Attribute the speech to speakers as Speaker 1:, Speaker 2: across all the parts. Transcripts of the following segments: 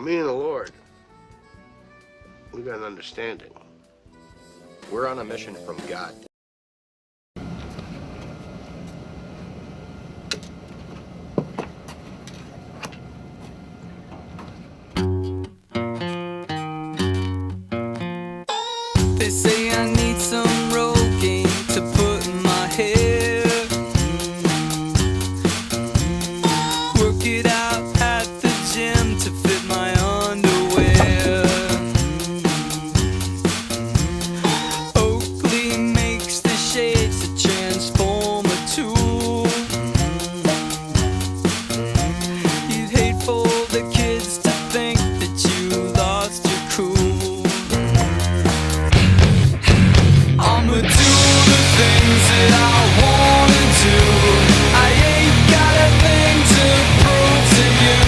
Speaker 1: me and the Lord, we got an understanding.
Speaker 2: We're on a mission from God.
Speaker 3: They say I need some Rogaine to put in my hair. Work it out at the gym to fit my underwear. Oakley makes the shades to transform a tool. You'd hate for the kids to think that you lost your cool. I'ma do the things that I wanna do. I ain't got a thing to prove to you.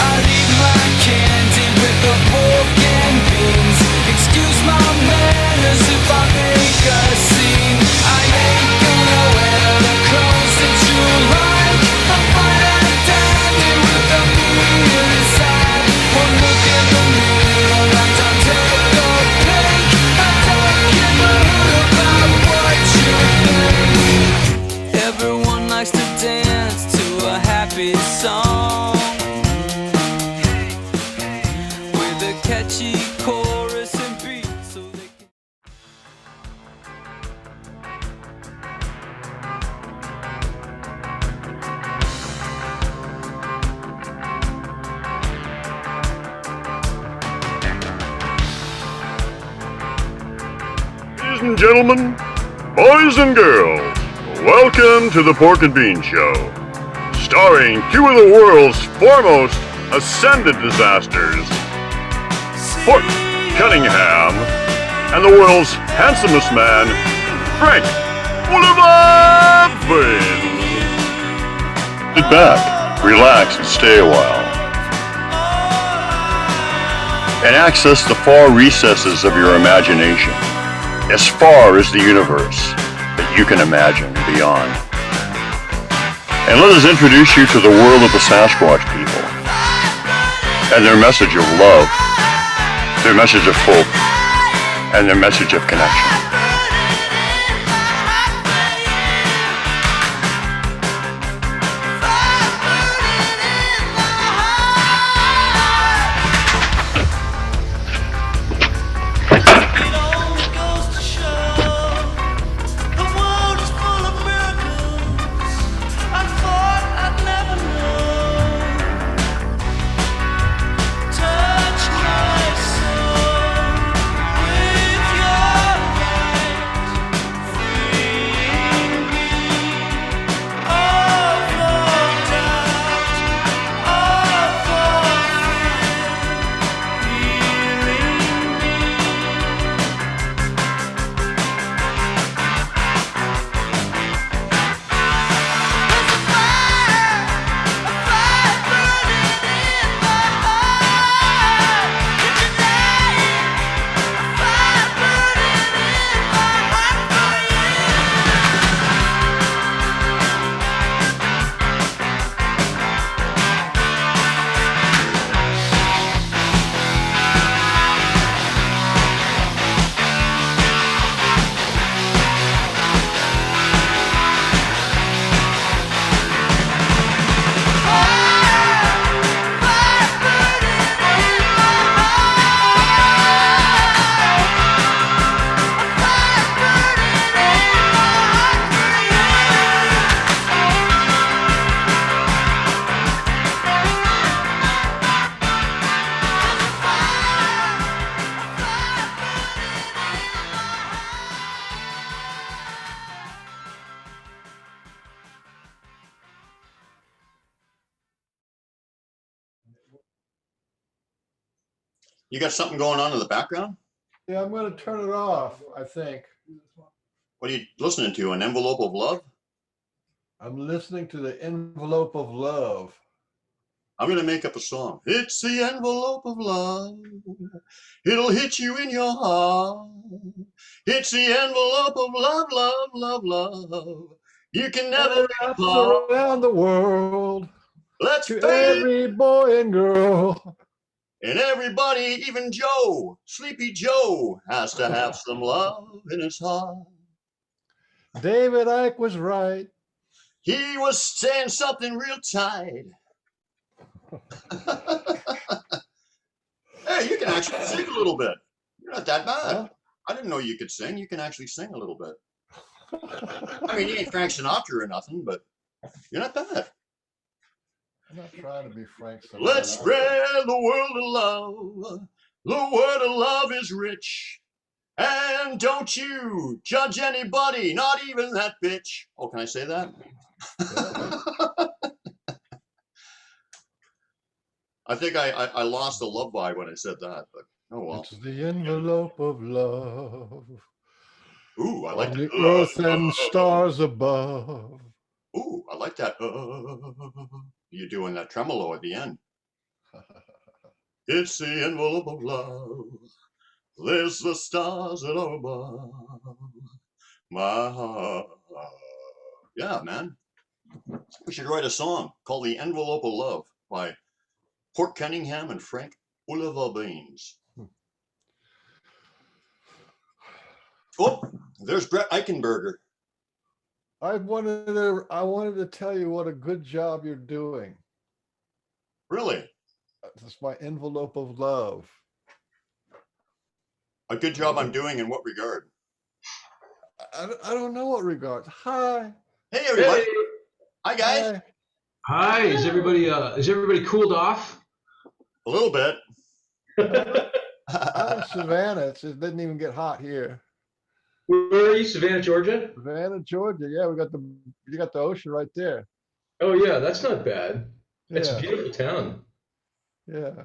Speaker 3: I'll eat my candy with a fork and beans. Excuse my manners if I make a scene. I ain't gonna wear the clothes that you like. I'm fine and dandy with a mirror inside. One look in the mirror and I'll take a peek. I don't give a hoot about what you think. Everyone likes to dance to a happy song with a catchy chorus and beat, so they can.
Speaker 4: Ladies and gentlemen, boys and girls, welcome to the Pork and Bean Show, starring two of the world's foremost ascended disasters, Pork Cunningham and the world's handsomest man, Frank Bean. Sit back, relax, and stay a while, and access the far recesses of your imagination, as far as the universe that you can imagine beyond. And let us introduce you to the world of the Sasquatch people and their message of love, their message of hope, and their message of connection.
Speaker 2: You got something going on in the background?
Speaker 5: Yeah, I'm going to turn it off, I think.
Speaker 2: What are you listening to? An envelope of love?
Speaker 5: I'm listening to the envelope of love.
Speaker 2: I'm going to make up a song. It's the envelope of love. It'll hit you in your heart. It's the envelope of love, love, love, love. You can never
Speaker 5: Wraps
Speaker 2: apart.
Speaker 5: around the world
Speaker 2: Let's
Speaker 5: to
Speaker 2: face it.
Speaker 5: every boy and girl.
Speaker 2: And everybody, even Joe, Sleepy Joe, has to have some love in his heart.
Speaker 5: David Icke was right.
Speaker 2: He was saying something real tight. Hey, you can actually sing a little bit. You're not that bad.
Speaker 5: Huh?
Speaker 2: I didn't know you could sing. You can actually sing a little bit. I mean, you ain't Frank Sinatra or nothing, but you're not bad.
Speaker 5: I'm not trying to be Frank Sinatra.
Speaker 2: Let's spread the world of love. The word of love is rich. And don't you judge anybody, not even that bitch. Oh, can I say that? I think I lost the love vibe when I said that, but oh well.
Speaker 5: It's the envelope of love.
Speaker 2: Ooh, I like
Speaker 5: On
Speaker 2: that.
Speaker 5: the earth and stars above.
Speaker 2: Ooh, I like that. You're doing that tremolo at the end. It's the envelope of love. There's the stars that are above my heart. Yeah, man. We should write a song called The Envelope of Love by Port Cunningham and Frank Oliver Baines. Oh, there's Brett Eichenberger.
Speaker 5: I wanted to tell you what a good job you're doing.
Speaker 2: Really?
Speaker 5: That's my envelope of love.
Speaker 2: A good job I'm doing in what regard?
Speaker 5: I don't know what regards. Hi.
Speaker 2: Hey, everybody.
Speaker 6: Hey.
Speaker 2: Hi, guys.
Speaker 5: Hi.
Speaker 6: Hi, is everybody cooled off?
Speaker 2: A little bit.
Speaker 5: I'm in Savannah. It didn't even get hot here.
Speaker 6: Where are you, Savannah, Georgia?
Speaker 5: Savannah, Georgia. Yeah, you got the ocean right there.
Speaker 6: Oh yeah, that's not bad. It's
Speaker 5: Yeah.
Speaker 6: a beautiful town.
Speaker 5: Yeah.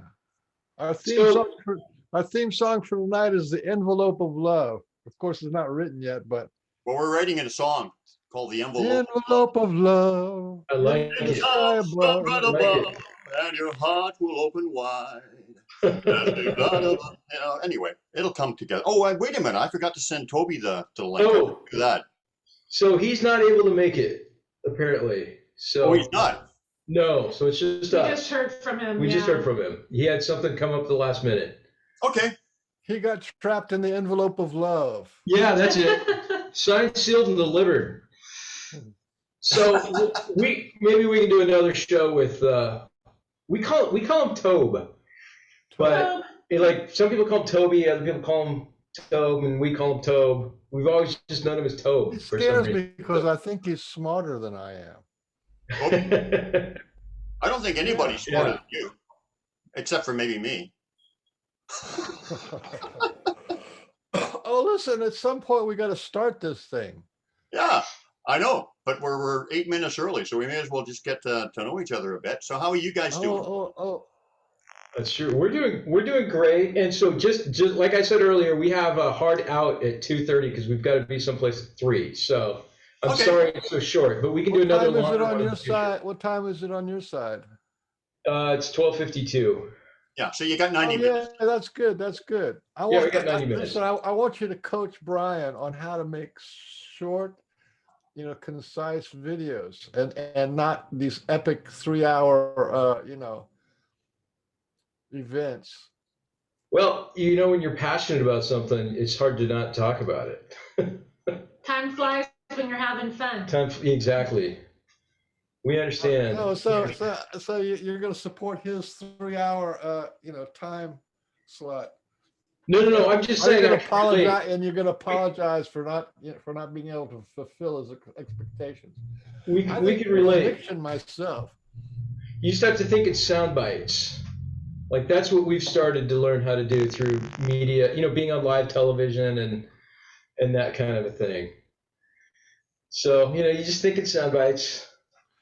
Speaker 5: Our theme song for tonight is The Envelope of Love. Of course, it's not written yet, but
Speaker 2: Well, we're writing in a song called The
Speaker 5: The
Speaker 2: Envelope.
Speaker 5: Envelope of Love.
Speaker 6: I like
Speaker 2: In the
Speaker 6: it.
Speaker 5: Sky
Speaker 2: house
Speaker 5: above.
Speaker 2: right
Speaker 6: I like
Speaker 2: above, and your heart will open wide. Anyway, it'll come together. Oh, wait a minute. I forgot to send Toby the link.
Speaker 6: Oh.
Speaker 2: Do that.
Speaker 6: So he's not able to make it, apparently. So
Speaker 2: Oh, he's not.
Speaker 6: No, so it's just
Speaker 7: We
Speaker 6: us.
Speaker 7: just heard from him.
Speaker 6: We just
Speaker 7: yeah.
Speaker 6: heard from him. He had something come up at the last minute.
Speaker 2: Okay.
Speaker 5: He got trapped in the envelope of love.
Speaker 6: Yeah, that's it. Signed, sealed, and delivered. So maybe we can do another show with we call him Tobe, but like some people call him Toby, other people call him Tobe, and we call him Tobe. We've always just known him as Tobe.
Speaker 5: He
Speaker 6: for some
Speaker 5: scares me
Speaker 6: reason.
Speaker 5: because I think he's smarter than I am.
Speaker 2: I don't think anybody's
Speaker 6: Yeah.
Speaker 2: smarter than you, except for maybe me.
Speaker 5: Oh, listen, at some point we got to start this thing.
Speaker 2: Yeah, I know, but we're 8 minutes early, so we may as well just get to know each other a bit. So how are you guys doing?
Speaker 5: Oh.
Speaker 6: That's true. We're doing great. And so just like I said earlier, we have a hard out at 2:30 because we've got to be someplace at 3. So I'm
Speaker 2: Okay.
Speaker 6: sorry it's so short, but we can do
Speaker 5: What
Speaker 6: another
Speaker 5: time is it
Speaker 6: longer
Speaker 5: on
Speaker 6: one in
Speaker 5: your
Speaker 6: the future.
Speaker 5: side? What time is it on your side?
Speaker 6: It's 12:52.
Speaker 2: Yeah, so you got
Speaker 5: Oh,
Speaker 2: 90 minutes.
Speaker 5: yeah, that's good. That's good.
Speaker 6: Yeah, we got 90 minutes.
Speaker 5: Listen, I want you to coach Brian on how to make short, concise videos and not these epic 3-hour, events.
Speaker 6: Well, when you're passionate about something, it's hard to not talk about it.
Speaker 7: Time flies when you're having fun.
Speaker 6: Exactly. We understand.
Speaker 5: No, so you're going to support his 3-hour, time slot.
Speaker 6: No. I'm just
Speaker 5: Are you
Speaker 6: saying.
Speaker 5: going to apologize, and you're going to apologize for not being able to fulfill his expectations?
Speaker 6: We
Speaker 5: I
Speaker 6: can
Speaker 5: think
Speaker 6: relate.
Speaker 5: addiction myself.
Speaker 6: You just have to think it's sound bites. Like that's what we've started to learn how to do through media, being on live television and that kind of a thing. So, you just think it's sound bites,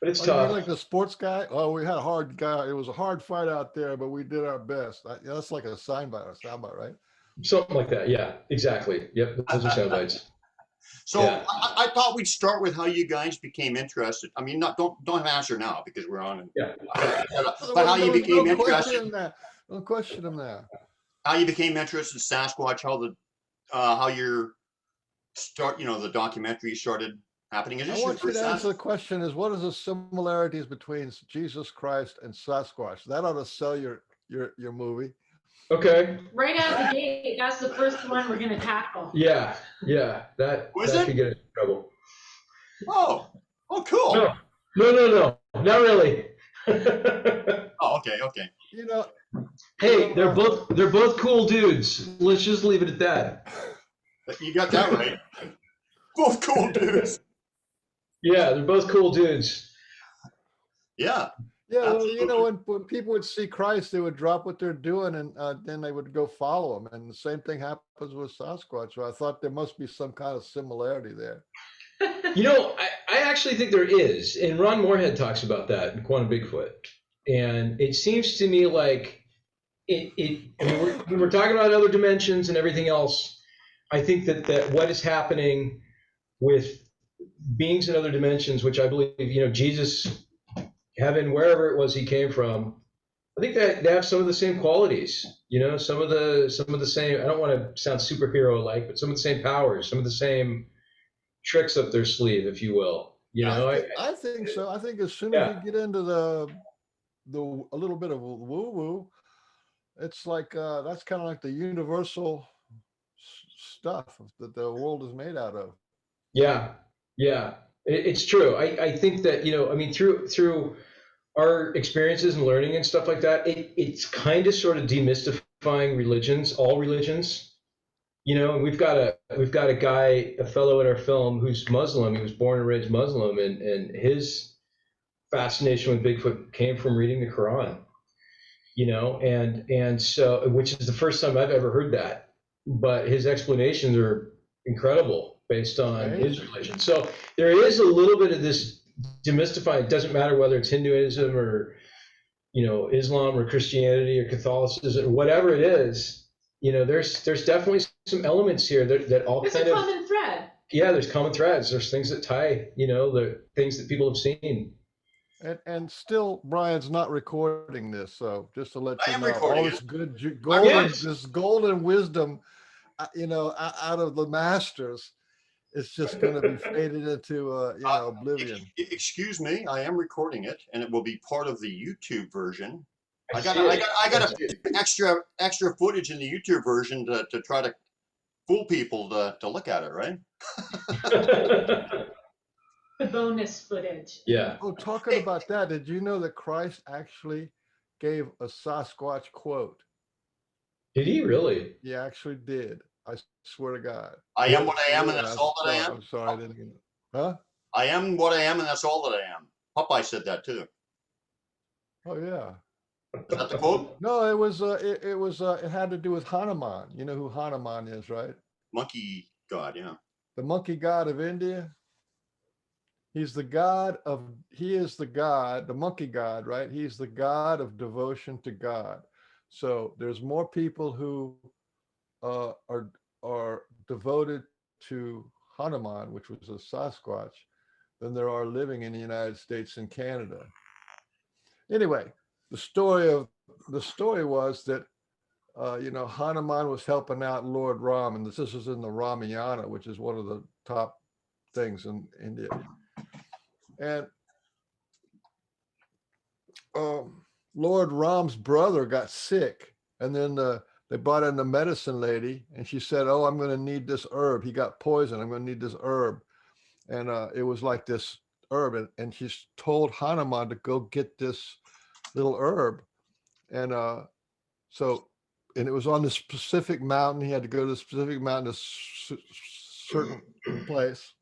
Speaker 6: but it's
Speaker 5: You
Speaker 6: tough.
Speaker 5: mean like the sports guy? Oh, we had a hard guy. It was a hard fight out there, but we did our best. That's like a soundbite, right?
Speaker 6: Something like that. Yeah, exactly. Yep. Those are sound bites.
Speaker 2: So
Speaker 6: Yeah.
Speaker 2: I thought we'd start with how you guys became interested. I mean, don't answer now because we're on.
Speaker 6: Yeah.
Speaker 2: But how you became
Speaker 5: Don't question
Speaker 2: interested?
Speaker 5: him now. Don't question him now.
Speaker 2: How you became interested in Sasquatch? How your the documentary started happening. Is this
Speaker 5: I
Speaker 2: your
Speaker 5: want you
Speaker 2: first
Speaker 5: to answer the
Speaker 2: Sasquatch?
Speaker 5: question: is what are the similarities between Jesus Christ and Sasquatch? That ought to sell your movie.
Speaker 6: Okay.
Speaker 7: Right out the gate, that's the first one we're gonna tackle.
Speaker 6: Yeah. That
Speaker 2: Was
Speaker 6: that
Speaker 2: it?
Speaker 6: could get us in trouble.
Speaker 2: Oh, cool.
Speaker 6: No. Not really.
Speaker 2: Oh, okay.
Speaker 5: You know,
Speaker 6: Hey, they're both cool dudes. Let's just leave it at that.
Speaker 2: You got that right. Both cool dudes.
Speaker 6: Yeah, they're both cool dudes.
Speaker 2: Yeah.
Speaker 5: yeah, well, you know,
Speaker 2: Absolutely.
Speaker 5: when people would see Christ, they would drop what they're doing and then they would go follow him. And the same thing happens with Sasquatch. So I thought there must be some kind of similarity there.
Speaker 6: You know, I actually think there is, and Ron Moorhead talks about that in Quantum Bigfoot. And it seems to me like I mean, when we're talking about other dimensions and everything else, I think that what is happening with beings in other dimensions, which I believe, you know, Jesus, heaven, wherever it was he came from, I think that they have some of the same qualities, you know, some of the same. I don't want to sound superhero like, but some of the same powers, some of the same tricks up their sleeve, if you will. You know,
Speaker 5: I think so. I think as soon as
Speaker 6: Yeah.
Speaker 5: you get into the a little bit of woo woo, it's like that's kind of like the universal stuff that the world is made out of.
Speaker 6: Yeah, it's true. I think that, you know, I mean, through our experiences and learning and stuff like that, it's kind of sort of demystifying religions, all religions. You know, and we've got a guy, a fellow in our film who's Muslim. He was born and raised Muslim, and his fascination with Bigfoot came from reading the Quran. You know, and so, which is the first time I've ever heard that, but his explanations are incredible based on his religion. So there is a little bit of this demystifying. It doesn't matter whether it's Hinduism or, you know, Islam or Christianity or Catholicism or whatever it is. You know, there's definitely some elements here that all
Speaker 7: There's
Speaker 6: kind
Speaker 7: a
Speaker 6: of,
Speaker 7: common thread.
Speaker 6: yeah, there's common threads. There's things that tie, you know, the things that people have seen.
Speaker 5: And still, Brian's not recording this, so just to let
Speaker 2: I
Speaker 5: you
Speaker 2: am
Speaker 5: know,
Speaker 2: recording
Speaker 5: all this
Speaker 2: it.
Speaker 5: good golden,
Speaker 6: Yes.
Speaker 5: this golden wisdom, you know, out of the masters, it's just going to be faded into, you know, oblivion.
Speaker 2: Excuse me, I am recording it, and it will be part of the YouTube version. I got extra footage in the YouTube version to try to fool people to look at it, right?
Speaker 7: The bonus footage.
Speaker 6: Yeah.
Speaker 5: Oh, talking about that, did you know that Christ actually gave a Sasquatch quote?
Speaker 6: Did he really?
Speaker 5: He actually did. I swear to God.
Speaker 2: I am what I am, and
Speaker 5: Yeah,
Speaker 2: that's all that I am.
Speaker 5: I'm sorry, I didn't get it. Huh?
Speaker 2: I am what I am, and that's all that I am. Popeye said that too.
Speaker 5: Oh yeah.
Speaker 2: Is that the quote?
Speaker 5: No, it was it had to do with Hanuman. You know who Hanuman is, right?
Speaker 2: Monkey God, yeah.
Speaker 5: The monkey god of India. He is the god, the monkey god, right? He's the god of devotion to God. So there's more people who are devoted to Hanuman, which was a Sasquatch, than there are living in the United States and Canada. Anyway, the story was that you know, Hanuman was helping out Lord Ram, and this is in the Ramayana, which is one of the top things in India. And Lord Ram's brother got sick, and then they brought in the medicine lady, and she said, "Oh, I'm going to need this herb. He got poisoned. I'm going to need this herb." And it was like this herb, and she told Hanuman to go get this little herb, and and it was on this specific mountain. He had to go to the specific mountain, a certain place.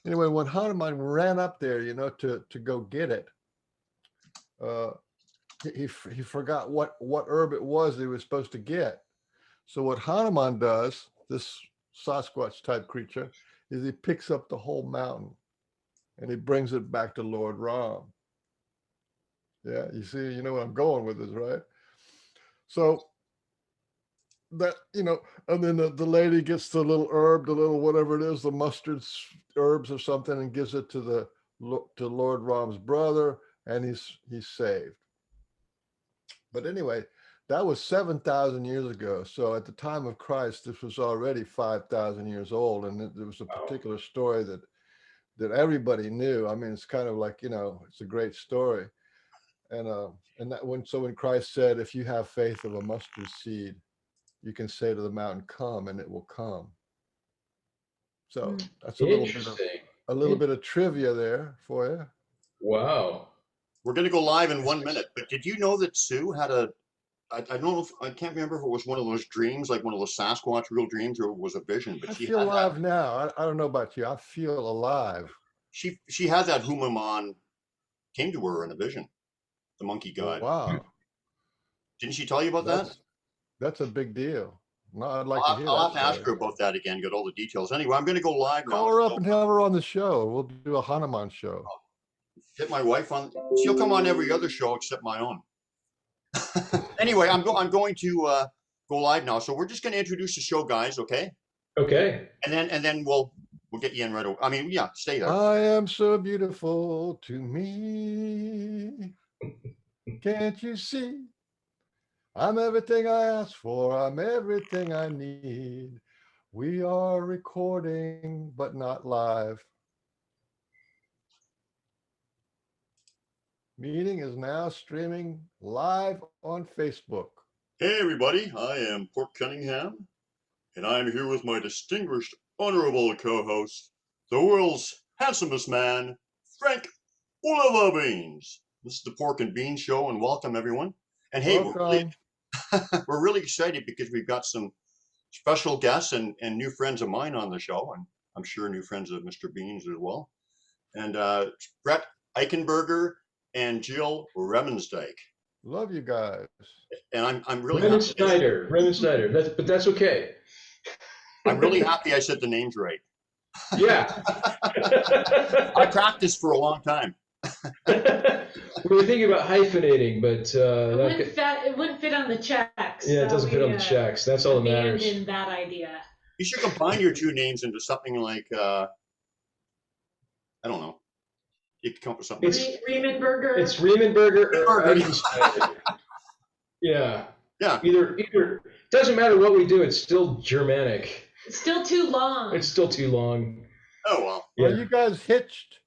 Speaker 5: Anyway, when Hanuman ran up there, you know, to go get it, he forgot what herb it was that he was supposed to get. So what Hanuman does, this Sasquatch type creature, is he picks up the whole mountain and he brings it back to Lord Ram. Yeah, you see, you know what I'm going with this, right? So that, you know, and then the lady gets the little herb, the little whatever it is, the mustard herbs or something, and gives it to Lord Ram's brother, and he's saved. But anyway, that was 7,000 years ago. So at the time of Christ, this was already 5,000 years old, and there was a particular story that everybody knew. I mean, it's kind of like, you know, it's a great story. And that when Christ said, if you have faith of a mustard seed, you can say to the mountain, come, and it will come. So that's a little bit of trivia there for you.
Speaker 6: Wow.
Speaker 2: We're going to go live in 1 minute, but did you know that Sue had I don't know if, I can't remember if it was one of those dreams, like one of those Sasquatch real dreams, or it was a vision, but
Speaker 5: I
Speaker 2: she
Speaker 5: feel
Speaker 2: had
Speaker 5: alive
Speaker 2: that.
Speaker 5: now. I don't know about you. I feel alive.
Speaker 2: She had that Humaman came to her in a vision, the monkey god.
Speaker 5: Wow.
Speaker 2: Didn't she tell you about that?
Speaker 5: That's a big deal. No, I'd like to hear
Speaker 2: I'll
Speaker 5: that
Speaker 2: have to ask her
Speaker 5: story.
Speaker 2: about that again, get all the details. Anyway, I'm going to go live now.
Speaker 5: Call her up and have her on the show. We'll do a Hanuman show.
Speaker 2: Hit my wife on. She'll come on every other show except my own. Anyway, I'm going to go live now. So we're just going to introduce the show, guys. Okay.
Speaker 6: Okay.
Speaker 2: And then we'll get you in right away. I mean, yeah, stay there.
Speaker 5: I am so beautiful to me. Can't you see? I'm everything I ask for. I'm everything I need. We are recording, but not live. Meeting is now streaming live on Facebook.
Speaker 2: Hey, everybody. I am Port Cunningham, and I'm here with my distinguished, honorable co-host, the world's handsomest man, Frank Oliver Beans. This is the Pork and Beans Show, and welcome, everyone. And hey, we're really excited because we've got some special guests and new friends of mine on the show, and I'm sure new friends of Mr. Beans as well. And Brett Eichenberger and Jill Remensnyder.
Speaker 5: Love you guys.
Speaker 2: And I'm really
Speaker 6: Remensnyder. But that's okay.
Speaker 2: I'm really happy I said the names right.
Speaker 6: Yeah.
Speaker 2: I practiced for a long time.
Speaker 6: We were thinking about hyphenating, but
Speaker 7: it wouldn't fit on the checks.
Speaker 6: Yeah, it doesn't fit on the checks. That's all that matters.
Speaker 7: Abandoned that idea.
Speaker 2: You should combine your two names into something like I don't know. You could come up with something.
Speaker 7: Remensnyder.
Speaker 6: It's Remensnyder or Eichenberger. Yeah.
Speaker 2: Yeah.
Speaker 6: Either doesn't matter what we do. It's still Germanic.
Speaker 7: It's still too long.
Speaker 6: It's still too long.
Speaker 2: Oh well.
Speaker 5: Yeah. Are you guys hitched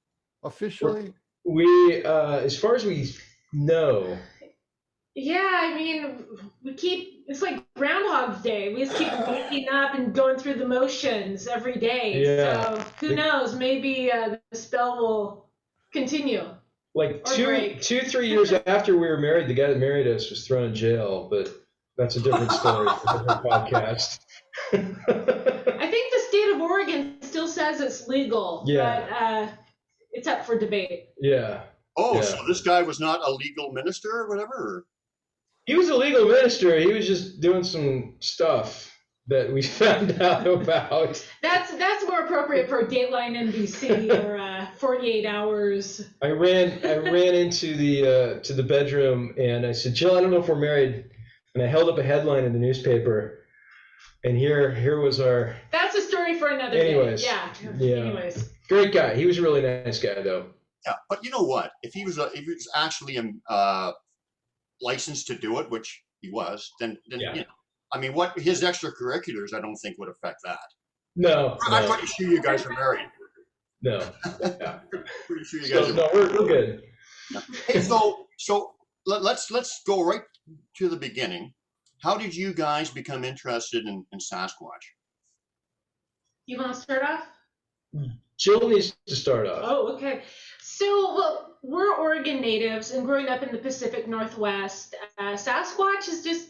Speaker 5: officially?
Speaker 6: We, as far as we know.
Speaker 7: Yeah, I mean, it's like Groundhog's Day. We just keep waking up and going through the motions every day.
Speaker 6: Yeah.
Speaker 7: So who knows? Maybe the spell will continue.
Speaker 6: Like 3 years after we were married, the guy that married us was thrown in jail, but that's a different story for a different podcast.
Speaker 7: I think the state of Oregon still says it's legal.
Speaker 6: Yeah.
Speaker 7: But it's up for debate.
Speaker 6: Yeah.
Speaker 2: Oh,
Speaker 6: yeah.
Speaker 2: So this guy was not a legal minister or whatever? Or?
Speaker 6: He was a legal minister. He was just doing some stuff that we found out about.
Speaker 7: That's more appropriate for Dateline NBC or 48 Hours.
Speaker 6: I ran into the bedroom and I said, Jill, I don't know if we're married. And I held up a headline in the newspaper. And here was our.
Speaker 7: That's a story for another
Speaker 6: day.
Speaker 7: Yeah. Anyways.
Speaker 6: Great guy. He was a really nice guy, though.
Speaker 2: Yeah, but you know what? If he was actually licensed to do it, which he was, then
Speaker 6: yeah.
Speaker 2: You know, I mean, what his extracurriculars, I don't think would affect that.
Speaker 6: No.
Speaker 2: I'm pretty sure you guys are married.
Speaker 6: No. Yeah.
Speaker 2: Pretty sure you guys are.
Speaker 6: No, we're good.
Speaker 2: Hey, so let's go right to the beginning. How did you guys become interested in Sasquatch?
Speaker 7: You want to start off?
Speaker 6: Jill needs to start off.
Speaker 7: Oh, okay. So, we're Oregon natives, and growing up in the Pacific Northwest, Sasquatch is just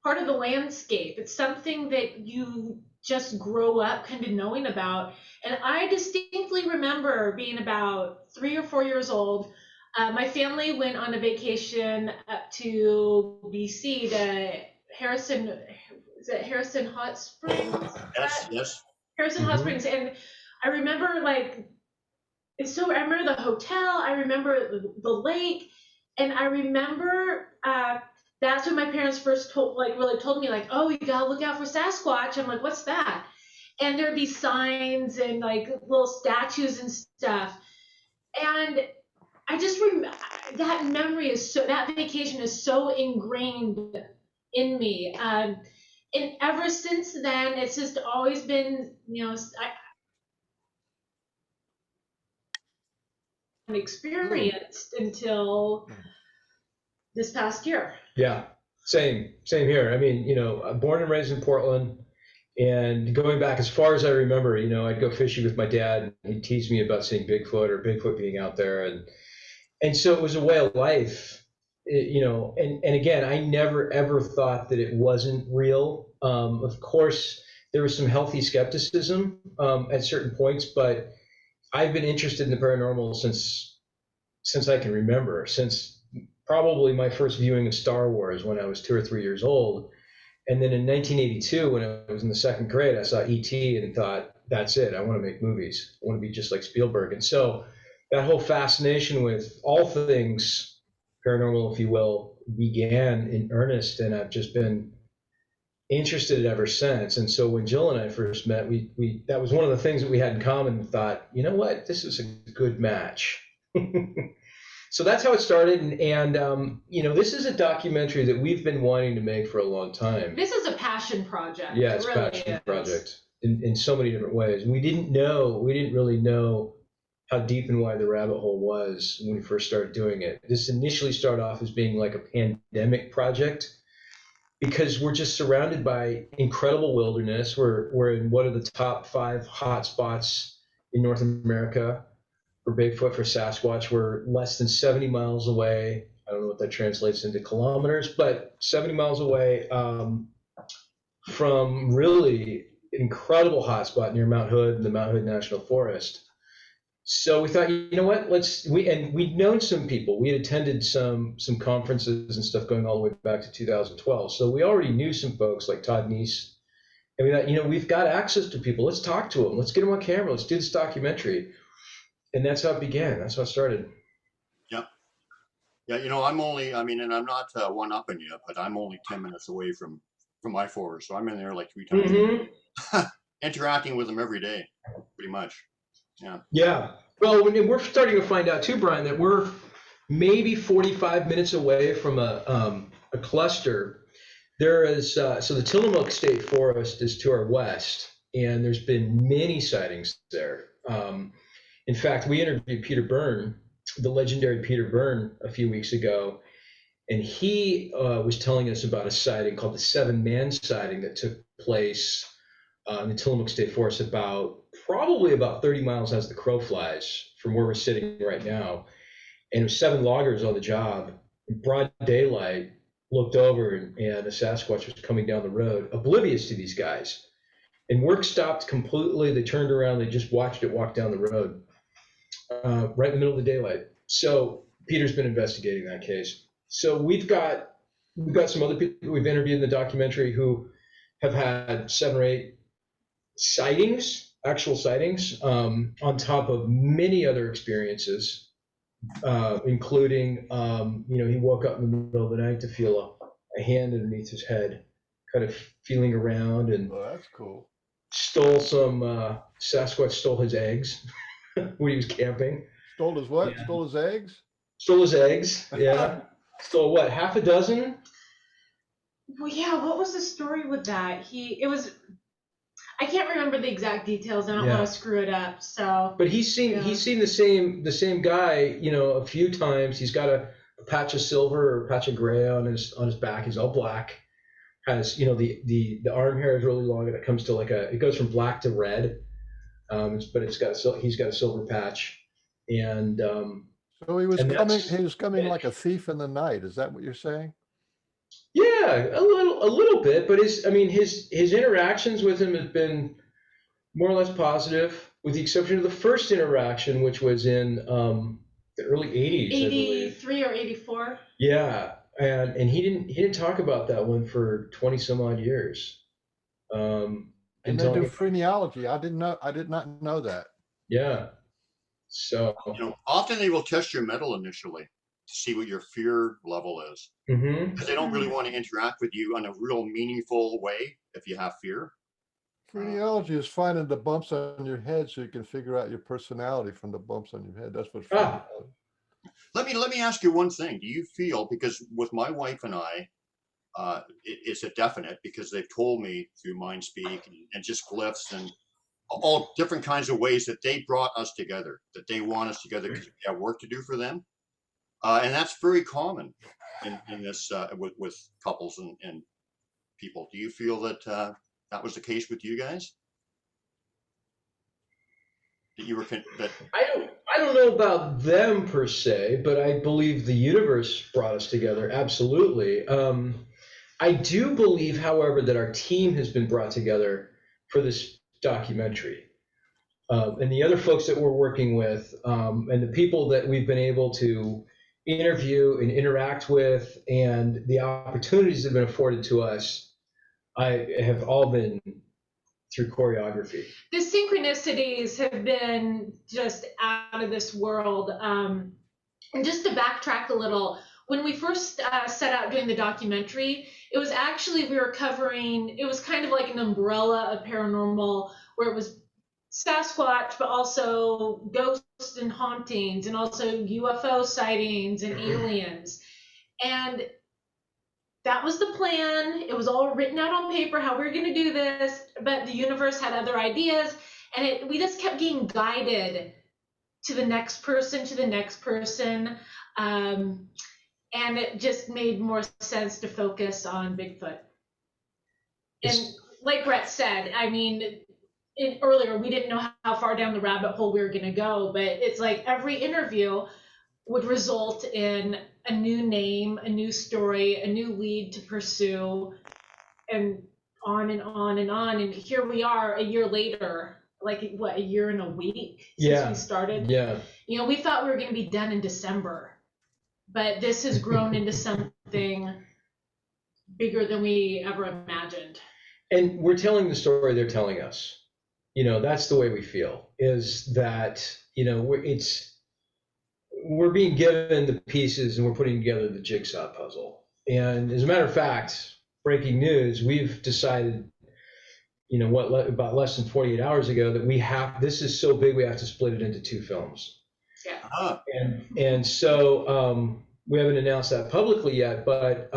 Speaker 7: part of the landscape. It's something that you just grow up kind of knowing about. And I distinctly remember being about 3 or 4 years old. My family went on a vacation up to BC to Harrison Hot Springs?
Speaker 2: Yes.
Speaker 7: Harrison Hot Springs. And I remember I remember the hotel, I remember the lake, and I remember that's when my parents first told me, oh, you gotta look out for Sasquatch. I'm like, what's that? And there'd be signs and little statues and stuff. And I just remember that vacation is so ingrained in me. And ever since then, it's just always been, experienced until this past year.
Speaker 6: Yeah, same here. I mean, born and raised in Portland, and going back as far as I remember, I'd go fishing with my dad, and he'd tease me about seeing Bigfoot or Bigfoot being out there, and so it was a way of life, and again, I never ever thought that it wasn't real. Of course, there was some healthy skepticism at certain points, but I've been interested in the paranormal since I can remember, since probably my first viewing of Star Wars when I was 2 or 3 years old. And then in 1982, when I was in the second grade, I saw E.T. and thought, that's it. I want to make movies. I want to be just like Spielberg. And so that whole fascination with all things paranormal, if you will, began in earnest. And I've just been interested ever since. And so when Jill and I first met, we that was one of the things that we had in common, and thought, you know what, this is a good match. So that's how it started. And this is a documentary that we've been wanting to make for a long time.
Speaker 7: This is a passion project.
Speaker 6: Yeah, it's
Speaker 7: it
Speaker 6: a
Speaker 7: really
Speaker 6: passion
Speaker 7: is.
Speaker 6: project in so many different ways. And we didn't really know how deep and wide the rabbit hole was when we first started doing it. This initially started off as being like a pandemic project, because we're just surrounded by incredible wilderness. We're in one of the top 5 hot spots in North America for Bigfoot, for Sasquatch. We're less than 70 miles away. I don't know what that translates into kilometers, but 70 miles away from really incredible hotspot near Mount Hood, the Mount Hood National Forest. So we thought, you know what, we'd known some people. We had attended some conferences and stuff going all the way back to 2012. So we already knew some folks like Todd Neese. And we thought, we've got access to people. Let's talk to them. Let's get them on camera. Let's do this documentary. And that's how it began. That's how it started.
Speaker 2: Yeah. Yeah, I'm I'm not one-upping you, but I'm only 10 minutes away from my forest. So I'm in there like 3 times a week, interacting with them every day, pretty much. Yeah. Yeah.
Speaker 6: Well, and we're starting to find out too, Brian, that we're maybe 45 minutes away from a cluster. There is so the Tillamook State Forest is to our west, and there's been many sightings there. In fact, we interviewed Peter Byrne, the legendary Peter Byrne, a few weeks ago, and he was telling us about a sighting called the 7-Man sighting that took place in the Tillamook State Forest probably about 30 miles as the crow flies from where we're sitting right now. And it was 7 loggers on the job. In broad daylight, looked over, and a Sasquatch was coming down the road, oblivious to these guys. And work stopped completely. They turned around. They just watched it walk down the road right in the middle of the daylight. So Peter's been investigating that case. So we've got some other people we've interviewed in the documentary who have had 7 or 8 sightings, actual sightings, on top of many other experiences, including, he woke up in the middle of the night to feel a hand underneath his head, kind of feeling around, and
Speaker 5: that's cool.
Speaker 6: Stole some, Sasquatch stole his eggs when he was camping.
Speaker 5: Stole his what?
Speaker 6: Yeah.
Speaker 5: Stole his eggs?
Speaker 6: Stole his eggs, yeah. Stole what, half a dozen?
Speaker 7: Well, yeah, what was the story with that? I can't remember the exact details. I don't want to screw it up. So,
Speaker 6: but he's seen the same guy, a few times. He's got a patch of silver or a patch of gray on his back. He's all black. Has the arm hair is really long, and it comes to it goes from black to red. But he's got a silver patch, and
Speaker 5: so he was coming like a thief in the night. Is that what you're saying?
Speaker 6: Yeah, a little bit, but his interactions with him have been more or less positive, with the exception of the first interaction, which was in the early 80s.
Speaker 7: 83 or 84.
Speaker 6: Yeah, and he didn't talk about that one for 20 some odd years.
Speaker 5: And they do phrenology. I did not know that.
Speaker 6: Yeah. So
Speaker 2: often they will test your mettle initially to see what your fear level is. Because they don't really want to interact with you in a real meaningful way if you have fear.
Speaker 5: Phrenology is finding the bumps on your head so you can figure out your personality from the bumps on your head. That's what phrenology.
Speaker 2: Let me ask you one thing. Do you feel, because with my wife and I, it's a definite, because they've told me through mind speak and just glyphs and all different kinds of ways that they brought us together, that they want us together because we have work to do for them. And that's very common in this with couples and people. Do you feel that that was the case with you guys? That you were that
Speaker 6: I don't know about them per se, but I believe the universe brought us together. Absolutely. I do believe, however, that our team has been brought together for this documentary. And the other folks that we're working with, and the people that we've been able to interview and interact with, and the opportunities that have been afforded to us, I have all been through choreography.
Speaker 7: The synchronicities have been just out of this world. And just to backtrack a little, when we first set out doing the documentary, it was actually, we were covering, it was kind of like an umbrella of paranormal, where it was SASQUATCH, but also ghosts and hauntings, and also UFO sightings and aliens. And that was the plan. It was all written out on paper how we were going to do this, but the universe had other ideas, and we just kept getting guided to the next person, and it just made more sense to focus on Bigfoot. And like Brett said, I mean, earlier we didn't know how far down the rabbit hole we were going to go, but it's like every interview would result in a new name, a new story, a new lead to pursue, and on and on and on. And here we are a year later, like what, a year and a week since we started?
Speaker 6: Yeah.
Speaker 7: You know, we thought we were going to be done in December, but this has grown into something bigger than we ever imagined.
Speaker 6: And we're telling the story they're telling us. You know, that's the way we feel, is that, you know, we're being given the pieces and we're putting together the jigsaw puzzle. And as a matter of fact, breaking news, we've decided, you know, about less than 48 hours ago, that this is so big, we have to split it into 2 films.
Speaker 7: Yeah.
Speaker 2: uh,
Speaker 6: And so we haven't announced that publicly yet, but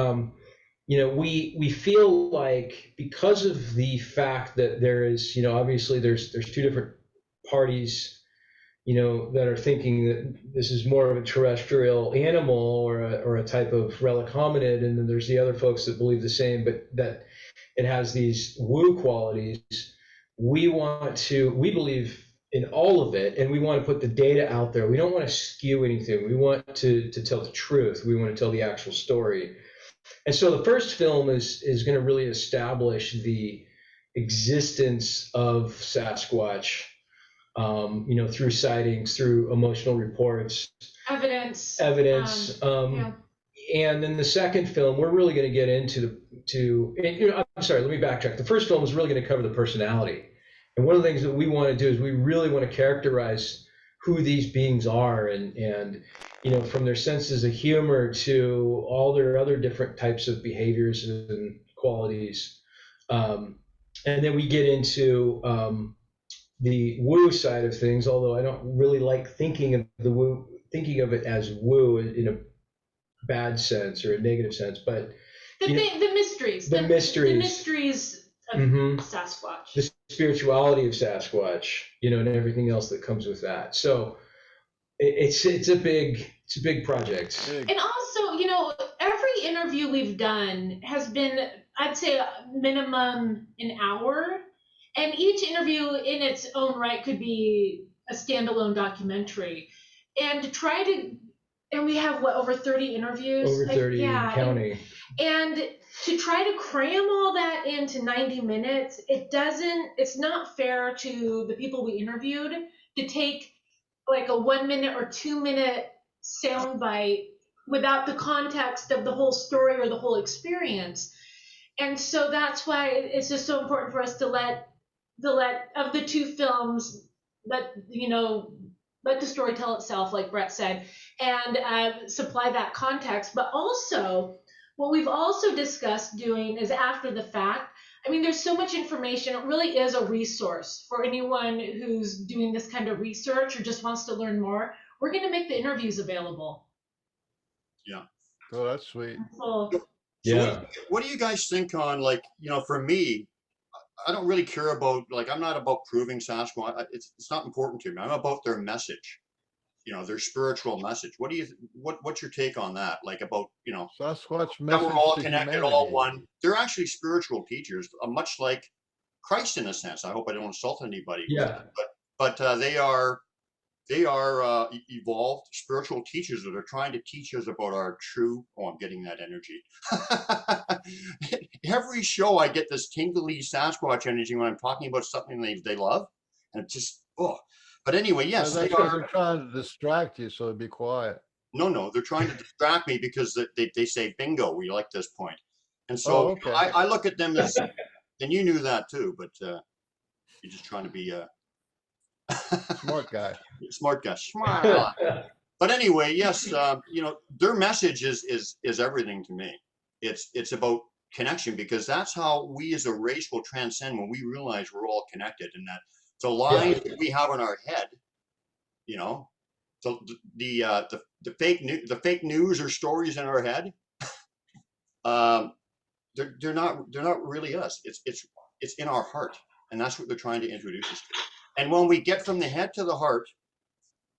Speaker 6: you know, we feel like, because of the fact that there is, you know, obviously there's 2 different parties, you know, that are thinking that this is more of a terrestrial animal or a type of relic hominid, and then there's the other folks that believe the same, but that it has these woo qualities. We believe in all of it, and we want to put the data out there. We don't want to skew anything. We want to tell the truth. We want to tell the actual story. And so the first film is going to really establish the existence of Sasquatch, you know, through sightings, through emotional reports, evidence.
Speaker 7: Yeah.
Speaker 6: And then the second film, we're really going to get into you know, I'm sorry, let me backtrack. The first film is really going to cover the personality. And one of the things that we want to do is we really want to characterize who these beings are, and you know, from their senses of humor to all their other different types of behaviors and qualities. And then we get into the woo side of things, although I don't really like thinking of it as woo in a bad sense or a negative sense, but
Speaker 7: The mysteries.
Speaker 6: The mysteries.
Speaker 7: The mysteries of Sasquatch.
Speaker 6: The spirituality of Sasquatch, you know, and everything else that comes with that. So it's a big project.
Speaker 7: And also, you know, every interview we've done has been, I'd say, minimum an hour. And each interview in its own right could be a standalone documentary. And to try to, and we have over 30 interviews?
Speaker 6: Over 30, counting.
Speaker 7: And to try to cram all that into 90 minutes, it's not fair to the people we interviewed to take like a 1 minute or 2 minute soundbite without the context of the whole story or the whole experience. And so that's why it's just so important for us to let of the 2 films, let the story tell itself, like Brett said, and supply that context. But also, what we've also discussed doing is after the fact. I mean, there's so much information. It really is a resource for anyone who's doing this kind of research or just wants to learn more. We're going to make the interviews available.
Speaker 2: Yeah.
Speaker 5: Oh, that's sweet.
Speaker 7: So,
Speaker 6: Yeah.
Speaker 2: What do you guys think on, like, you know, for me, I don't really care about, like, I'm not about proving Sasquatch. It's not important to me. I'm about their message. their spiritual message. What's your take on that? Like about,
Speaker 5: Sasquatch
Speaker 2: that
Speaker 5: message
Speaker 2: we're all
Speaker 5: to
Speaker 2: connected,
Speaker 5: humanity.
Speaker 2: all one. They're actually spiritual teachers, much like Christ in a sense. I hope I don't insult anybody.
Speaker 6: Yeah.
Speaker 2: But they are evolved spiritual teachers that are trying to teach us about our true. Oh, I'm getting that energy. Every show I get this tingly Sasquatch energy when I'm talking about something they love, and it just But anyway, yes,
Speaker 5: That's
Speaker 2: they
Speaker 5: because
Speaker 2: are.
Speaker 5: they're trying to distract you, so be quiet.
Speaker 2: No, they're trying to distract me because they say bingo. We like this point, and so
Speaker 5: Oh, okay.
Speaker 2: I look at them as, and you knew that too, but you're just trying to be
Speaker 5: Smart guy.
Speaker 2: smart guy. Smart. But anyway, yes, their message is everything to me. It's about connection, because that's how we as a race will transcend when we realize we're all connected, and that the lies that we have in our head, so the fake news or stories in our head, they're not really us. It's in our heart, and that's what they're trying to introduce us to. And when we get from the head to the heart,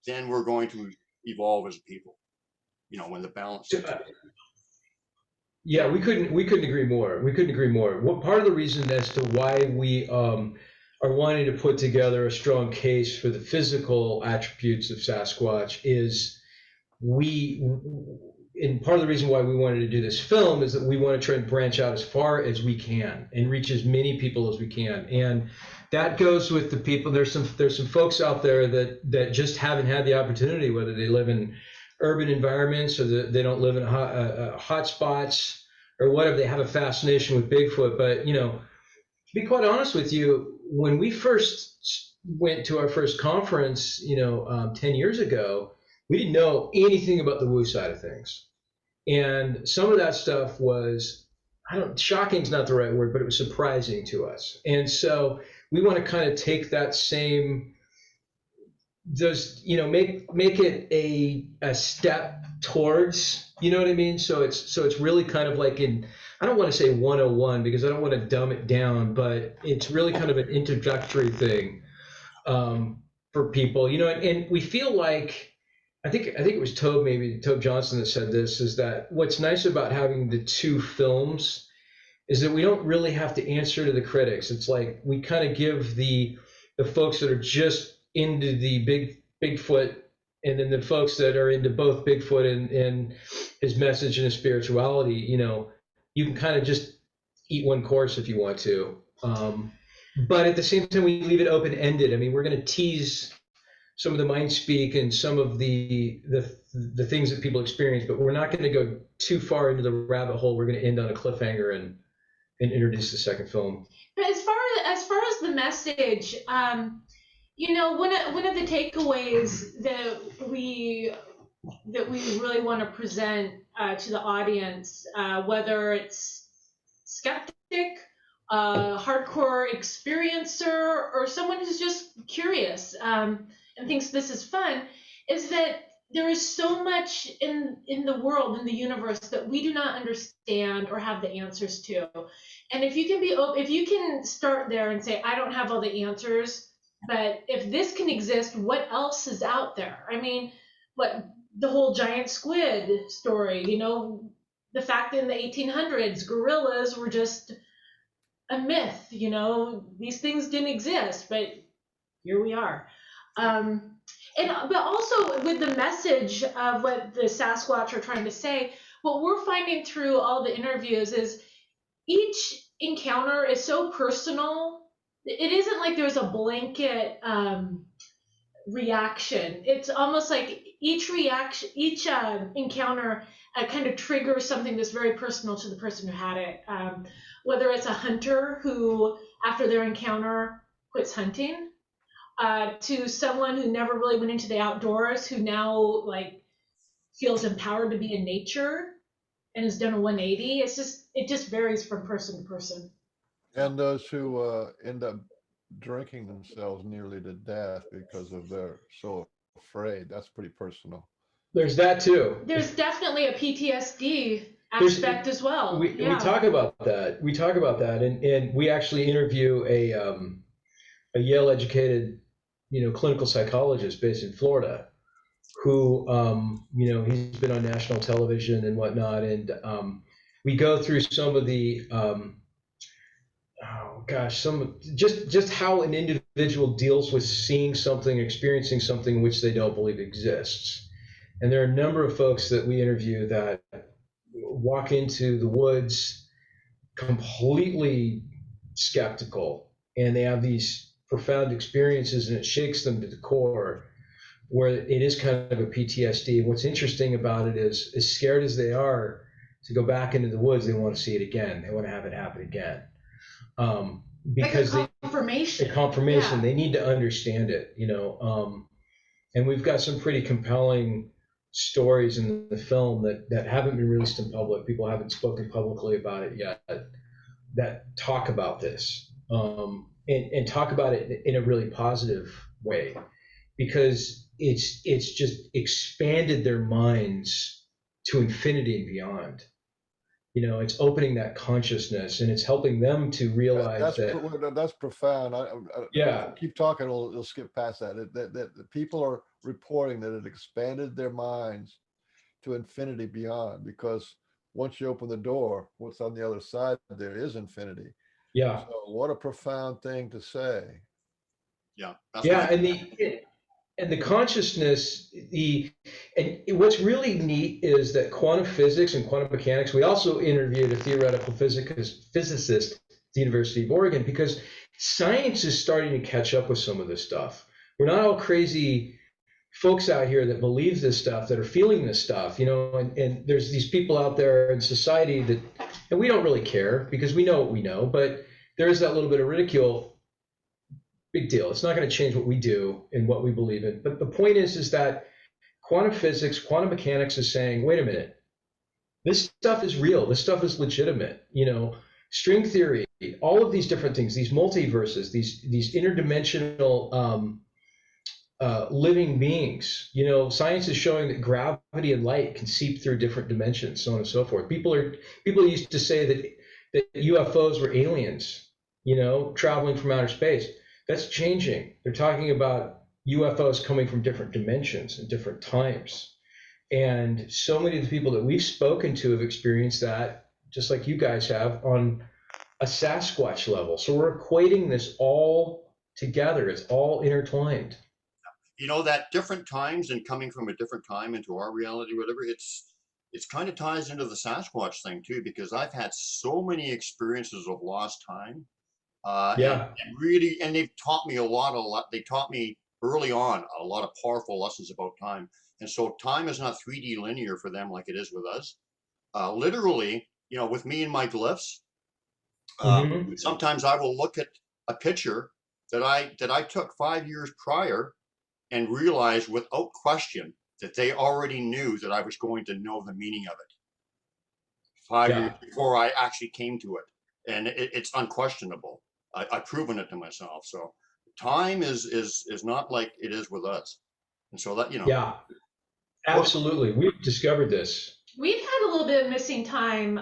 Speaker 2: then we're going to evolve as a people. When the balance.
Speaker 6: Yeah, we couldn't agree more. We couldn't agree more. What part of the reason as to why we are wanting to put together a strong case for the physical attributes of Sasquatch is and part of the reason why we wanted to do this film is that we want to try and branch out as far as we can and reach as many people as we can. And that goes with the people. There's some folks out there that just haven't had the opportunity, whether they live in urban environments or they don't live in hot spots or whatever. They have a fascination with Bigfoot. But, to be quite honest with you, when we first went to our first conference, 10 years ago, we didn't know anything about the woo side of things. And some of that stuff was, shocking is not the right word, but it was surprising to us. And so we want to kind of take that same, make it a step towards, you know what I mean? So it's really kind of like I don't want to say 101 because I don't want to dumb it down, but it's really kind of an introductory thing for people, and we feel like, I think it was Tobe Johnson that said this, is that what's nice about having the two films is that we don't really have to answer to the critics. It's like we kind of give the folks that are just into the Bigfoot, and then the folks that are into both Bigfoot and his message and his spirituality, you can kind of just eat one course if you want to. But at the same time, we leave it open-ended. I mean, we're going to tease some of the mind speak and some of the things that people experience, but we're not going to go too far into the rabbit hole. We're going to end on a cliffhanger and introduce the second film.
Speaker 7: But as far as the message, one of the takeaways that we really want to present to the audience, whether it's skeptic, hardcore experiencer, or someone who's just curious and thinks this is fun, is that there is so much in the world, in the universe, that we do not understand or have the answers to. And if you can start there and say, I don't have all the answers, but if this can exist, what else is out there? I mean, the whole giant squid story, the fact that in the 1800s, gorillas were just a myth, these things didn't exist, but here we are. But also with the message of what the Sasquatch are trying to say, what we're finding through all the interviews is each encounter is so personal. It isn't like there's a blanket reaction. It's almost like each encounter kind of triggers something that's very personal to the person who had it. Whether it's a hunter who, after their encounter, quits hunting, to someone who never really went into the outdoors, who now feels empowered to be in nature and has done a 180. It just varies from person to person.
Speaker 5: And those who end up drinking themselves nearly to death because they're so afraid. That's pretty personal.
Speaker 6: There's that too.
Speaker 7: There's definitely a PTSD aspect as well.
Speaker 6: We talk about that. And we actually interview a Yale educated, clinical psychologist based in Florida. who, you know, he's been on national television and whatnot. And we go through some of the, just how an individual deals with seeing something, experiencing something which they don't believe exists. And there are a number of folks that we interview that walk into the woods completely skeptical, and they have these profound experiences, and it shakes them to the core, where it is kind of a PTSD. What's interesting about it is, as scared as they are to go back into the woods, they want to see it again. They want to have it happen again. Because
Speaker 7: like a confirmation.
Speaker 6: Yeah. They need to understand it, you know. And we've got some pretty compelling stories in the film that haven't been released in public. People haven't spoken publicly about it yet, that talk about this, and talk about it in a really positive way, because it's just expanded their minds to infinity and beyond. You know, it's opening that consciousness, and it's helping them to realize
Speaker 5: That's profound.
Speaker 6: Yeah.
Speaker 5: Keep talking. We'll skip past that. That the people are reporting that it expanded their minds to infinity beyond, because once you open the door, what's on the other side there is infinity.
Speaker 6: Yeah.
Speaker 5: So what a profound thing to say.
Speaker 2: Yeah.
Speaker 6: And the consciousness, and what's really neat is that quantum physics and quantum mechanics, we also interviewed a theoretical physicist at the University of Oregon, because science is starting to catch up with some of this stuff. We're not all crazy folks out here that believe this stuff, that are feeling this stuff, you know, and there's these people out there in society that, and we don't really care because we know what we know, but there is that little bit of ridicule. Big deal. It's not going to change what we do and what we believe in. But the point is that quantum physics, quantum mechanics is saying, wait a minute, this stuff is real. This stuff is legitimate. You know, string theory, all of these different things, these multiverses, these interdimensional living beings. You know, science is showing that gravity and light can seep through different dimensions, so on and so forth. People used to say that UFOs were aliens, you know, traveling from outer space. That's changing. They're talking about UFOs coming from different dimensions and different times. And so many of the people that we've spoken to have experienced that, just like you guys have, on a SASQUATCH level. So we're equating this all together. It's all intertwined.
Speaker 2: You know, that different times and coming from a different time into our reality, whatever, it's kind of ties into the Sasquatch thing too, because I've had so many experiences of lost time. And really, and they've taught me a lot. They taught me early on a lot of powerful lessons about time. And so time is not 3D linear for them like it is with us. Literally, you know, with me and my glyphs, sometimes I will look at a picture that I took 5 years prior and realize without question that they already knew that I was going to know the meaning of it 5 years before I actually came to it. And it's unquestionable. I've proven it to myself. So time is not like it is with us. And so that, you know.
Speaker 6: Yeah, absolutely. We've discovered this.
Speaker 7: We've had a little bit of missing time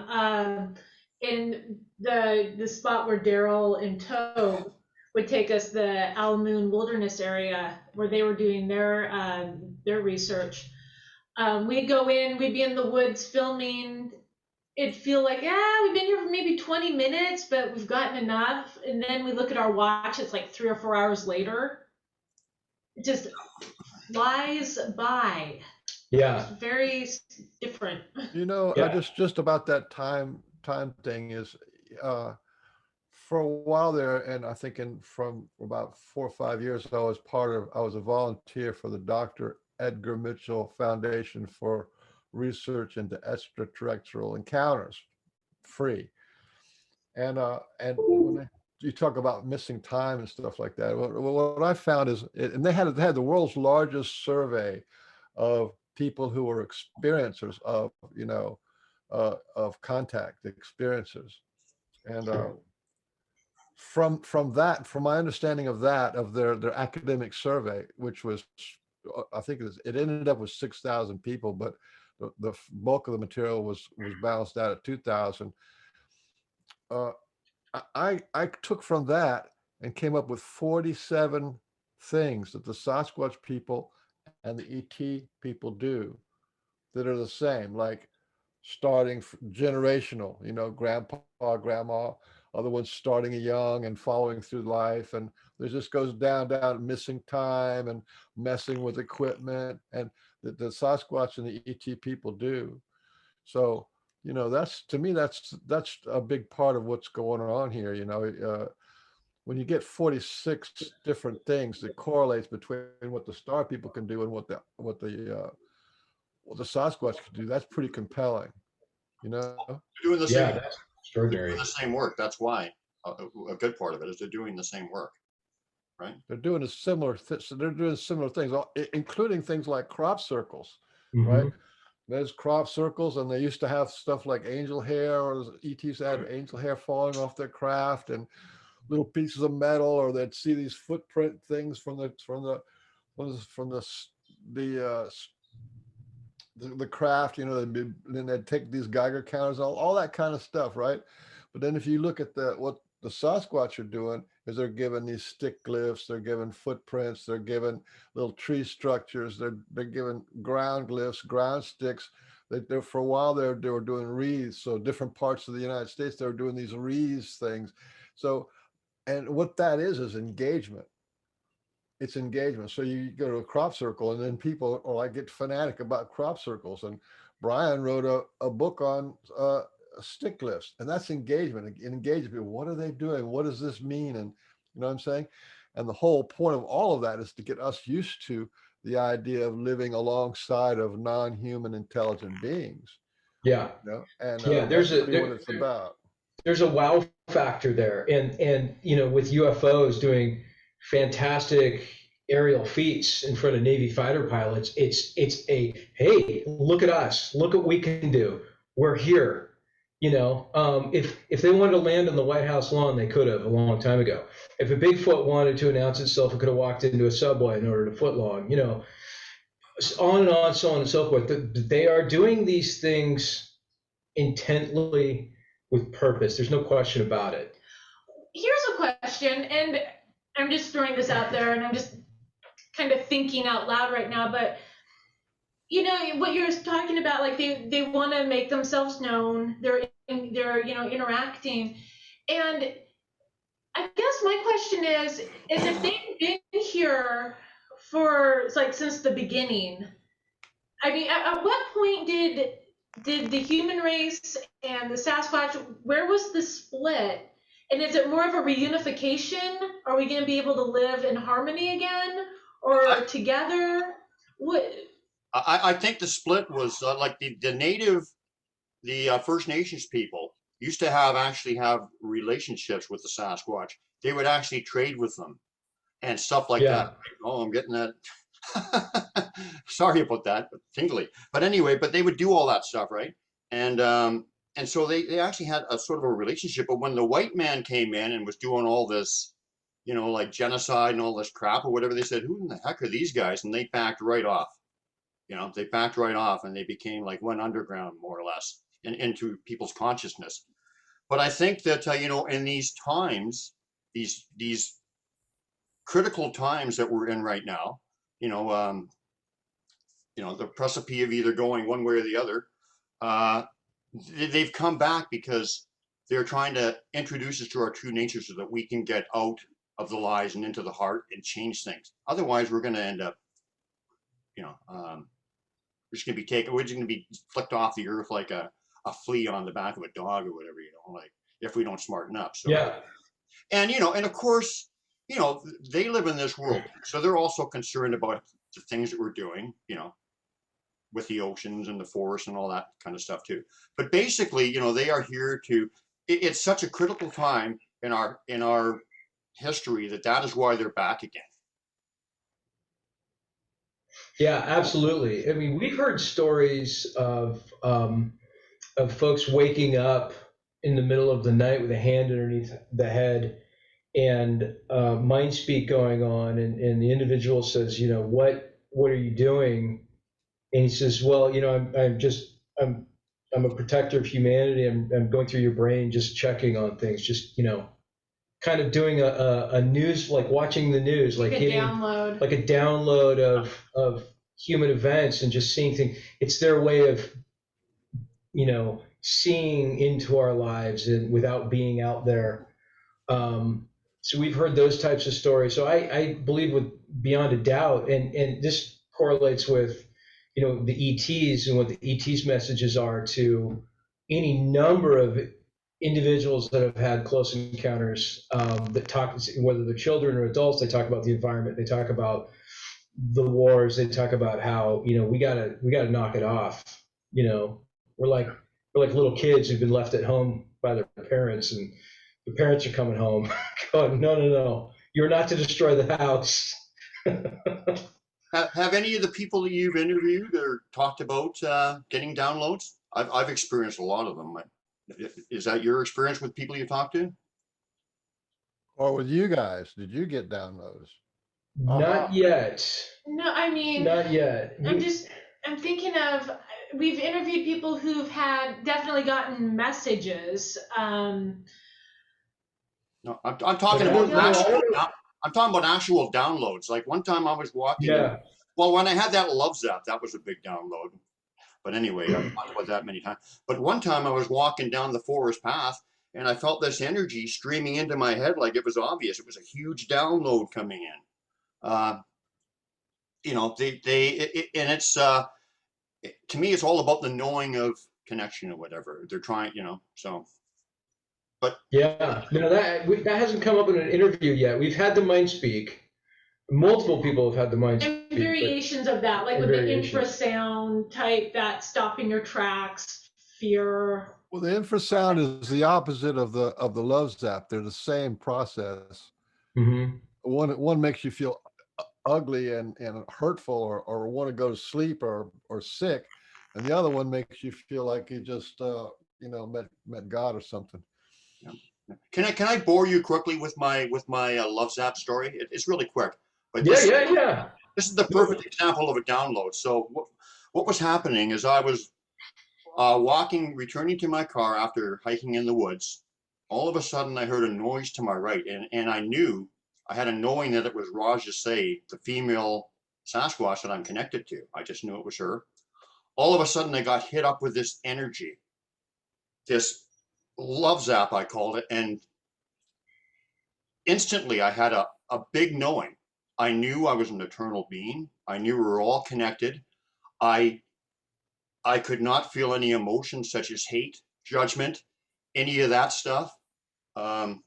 Speaker 7: in the spot where Daryl and Tobe would take us, the Owl Moon Wilderness area, where they were doing their research. We'd go in, we'd be in the woods filming. It'd feel like, we've been here for maybe 20 minutes, but we've gotten enough. And then we look at our watch, it's like 3 or 4 hours later. It just flies by.
Speaker 6: Yeah.
Speaker 7: It's very different.
Speaker 5: You know, just about that time thing is, for a while there, and I think from about 4 or 5 years, I was a volunteer for the Dr. Edgar Mitchell Foundation for research into extraterrestrial encounters, free. And when you talk about missing time and stuff like that, what I found is, and they had the world's largest survey of people who were experiencers of, you know, of contact experiencers. And from my understanding of their academic survey, which was, I think it ended up with 6,000 people, but the bulk of the material was balanced out at 2,000. I took from that and came up with 47 things that the Sasquatch people and the ET people do that are the same, like starting generational, grandpa, grandma, other ones starting young and following through life. And there just goes down, missing time and messing with equipment, and the Sasquatch and the ET people do. So, that's, to me, that's a big part of what's going on here. When you get 46 different things that correlates between what the star people can do and what the Sasquatch can do, that's pretty compelling.
Speaker 2: They're doing the
Speaker 6: Yeah,
Speaker 2: same.
Speaker 6: that's
Speaker 2: They're
Speaker 6: extraordinary.
Speaker 2: doing the same work. That's why a good part of it is they're doing the same work, right?
Speaker 5: They're doing similar things, including things like crop circles,
Speaker 6: Mhm.
Speaker 5: right? There's crop circles, and they used to have stuff like angel hair, or ETs had angel hair falling off their craft, and little pieces of metal, or they'd see these footprint things from the craft, then they'd take these Geiger counters, all that kind of stuff, right? But then if you look at what the Sasquatch are doing, is they're giving these stick glyphs, they're giving footprints, they're giving little tree structures, they're giving ground glyphs, ground sticks. They're for a while they were doing wreaths. So different parts of the United States, they were doing these wreaths things. So, and what that is engagement. It's engagement. So you go to a crop circle, and then people are like, get fanatic about crop circles. And Brian wrote a book on stick lifts, and that's engagement. Engage people. What are they doing? What does this mean? And you know what I'm saying? And the whole point of all of that is to get us used to the idea of living alongside of non-human intelligent beings.
Speaker 6: Yeah.
Speaker 5: And
Speaker 6: Yeah,
Speaker 5: that's really what it's about.
Speaker 6: There's a wow factor there, and with UFOs doing fantastic aerial feats in front of Navy fighter pilots, it's a, hey, look at us, look what we can do, we're here. If they wanted to land on the White House lawn, they could have a long time ago. If a Bigfoot wanted to announce itself, it could have walked into a subway in order to footlong, on and on, so on and so forth. They are doing these things intently with purpose. There's no question about it.
Speaker 7: Here's a question, and I'm just throwing this out there, and I'm just kind of thinking out loud right now, but what you're talking about, like they want to make themselves known, they're interacting, and I guess my question is if they've been here for since the beginning, I mean, at what point did the human race and the Sasquatch, where was the split? And is it more of a reunification? Are we going to be able to live in harmony again, or together? What?
Speaker 2: I think the split was like the First Nations people used to actually have relationships with the Sasquatch. They would actually trade with them and stuff like that. Oh, I'm getting that. Sorry about that, but tingly. But anyway, they would do all that stuff, right? And so they actually had a sort of a relationship. But when the white man came in and was doing all this, like genocide and all this crap or whatever, they said, who in the heck are these guys? And they backed right off. They backed right off, and they became like went underground more or less into people's consciousness. But I think that in these times, these critical times that we're in right now, the precipice of either going one way or the other, they've come back because they're trying to introduce us to our true nature so that we can get out of the lies and into the heart and change things. Otherwise, we're going to end up, we're just going to be flicked off the earth like a flea on the back of a dog or whatever, like if we don't smarten up. So,
Speaker 6: yeah.
Speaker 2: And, and of course, they live in this world. So they're also concerned about the things that we're doing, with the oceans and the forests and all that kind of stuff too. But basically, they are here it's such a critical time in our history that is why they're back again.
Speaker 6: Yeah, absolutely. I mean, we've heard stories of folks waking up in the middle of the night with a hand underneath the head and mind speak going on, and the individual says, what are you doing? And he says, well, I'm a protector of humanity. I'm going through your brain, just checking on things, just kind of doing a news, like watching the news, like
Speaker 7: a download,
Speaker 6: like a download of human events and just seeing things. It's their way of, seeing into our lives and without being out there. So we've heard those types of stories. So I believe with beyond a doubt, and this correlates with, the ETs and what the ETs messages are to any number of individuals that have had close encounters, that talk, whether they're children or adults, they talk about the environment, they talk about the wars, they talk about how, we gotta knock it off. We're like little kids who've been left at home by their parents, and the parents are coming home going, no, you're not to destroy the house.
Speaker 2: Have any of the people that you've interviewed or talked about getting downloads? I've experienced a lot of them. Is that your experience with people you talk to?
Speaker 5: Or with you guys, did you get downloads?
Speaker 6: Not yet.
Speaker 7: No, I mean,
Speaker 6: Not yet.
Speaker 7: I'm thinking of, we've interviewed people who've definitely gotten messages.
Speaker 2: No, I'm talking about I'm talking about actual downloads. Like one time I was walking.
Speaker 6: Yeah.
Speaker 2: Well, when I had that Love Zap, that was a big download. But anyway, I've talked about that many times. But one time I was walking down the forest path and I felt this energy streaming into my head like it was obvious. It was a huge download coming in. And it's to me, it's all about the knowing of connection or whatever they're trying, so. But
Speaker 6: yeah, no, that hasn't come up in an interview yet. We've had the mind speak. Multiple people have had the mind
Speaker 7: And
Speaker 6: speak.
Speaker 7: variations of that, like with the infrasound type, that stopping your tracks, fear.
Speaker 5: Well, the infrasound is the opposite of the Love Zap. They're the same process.
Speaker 6: Mm-hmm.
Speaker 5: One makes you feel ugly and hurtful or want to go to sleep or sick, and the other one makes you feel like you just met God or something.
Speaker 2: Yeah. Can I bore you quickly with my Love Zap story? It's really quick. But
Speaker 6: Yeah.
Speaker 2: This is the perfect example of a download. So what was happening is I was returning to my car after hiking in the woods. All of a sudden I heard a noise to my right, and I had a knowing that it was Rajase, the female Sasquatch that I'm connected to. I just knew it was her. All of a sudden I got hit up with this energy, this Love Zap, I called it, and instantly I had a big knowing. I knew I was an eternal being. I knew we were all connected. I could not feel any emotions such as hate, judgment, any of that stuff. And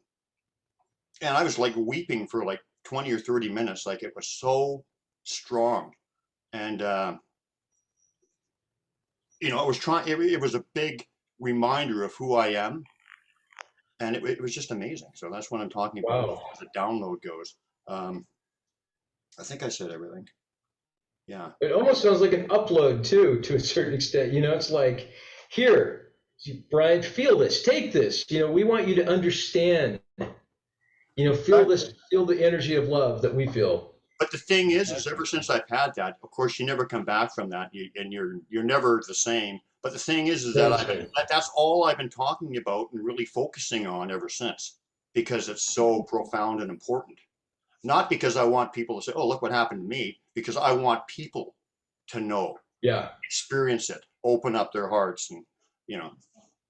Speaker 2: I was like weeping for like 20 or 30 minutes. Like it was so strong. And, it was a big reminder of who I am. And it was just amazing. So that's what I'm talking about.
Speaker 6: Wow.
Speaker 2: As the download goes. I think I said everything. Yeah.
Speaker 6: It almost sounds like an upload too, to a certain extent. It's like, here, Brian, feel this, take this. We want you to understand. Feel this, feel the energy of love that we feel.
Speaker 2: But the thing is ever since I've had that, of course, you never come back from that, and you're never the same. But the thing is that that's all I've been talking about and really focusing on ever since, because it's so profound and important. Not because I want people to say, "Oh, look what happened to me," because I want people to know, experience it, open up their hearts, and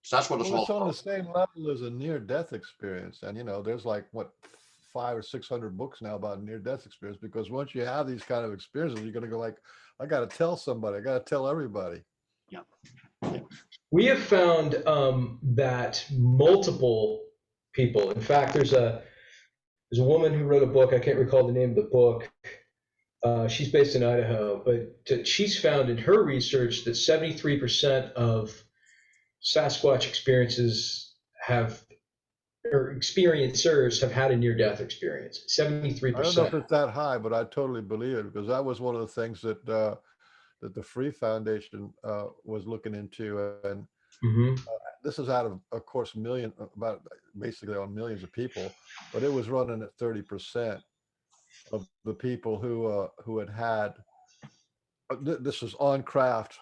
Speaker 2: so that's what it's all
Speaker 5: about. It's on the same level as a near-death experience, and there's like 500 or 600 books now about near-death experience, because once you have these kind of experiences, you're going to go like, I got to tell somebody, I got to tell everybody.
Speaker 2: Yeah.
Speaker 6: We have found that multiple people, in fact, there's a woman who wrote a book, I can't recall the name of the book. She's based in Idaho, but she's found in her research that 73% of Sasquatch experiencers have had a near-death experience. 73%.
Speaker 5: I don't know if it's that high, but I totally believe it, because that was one of the things that the Free Foundation was looking into, and this is out of course, about basically on millions of people, but it was running at 30% of the people who had this was on craft,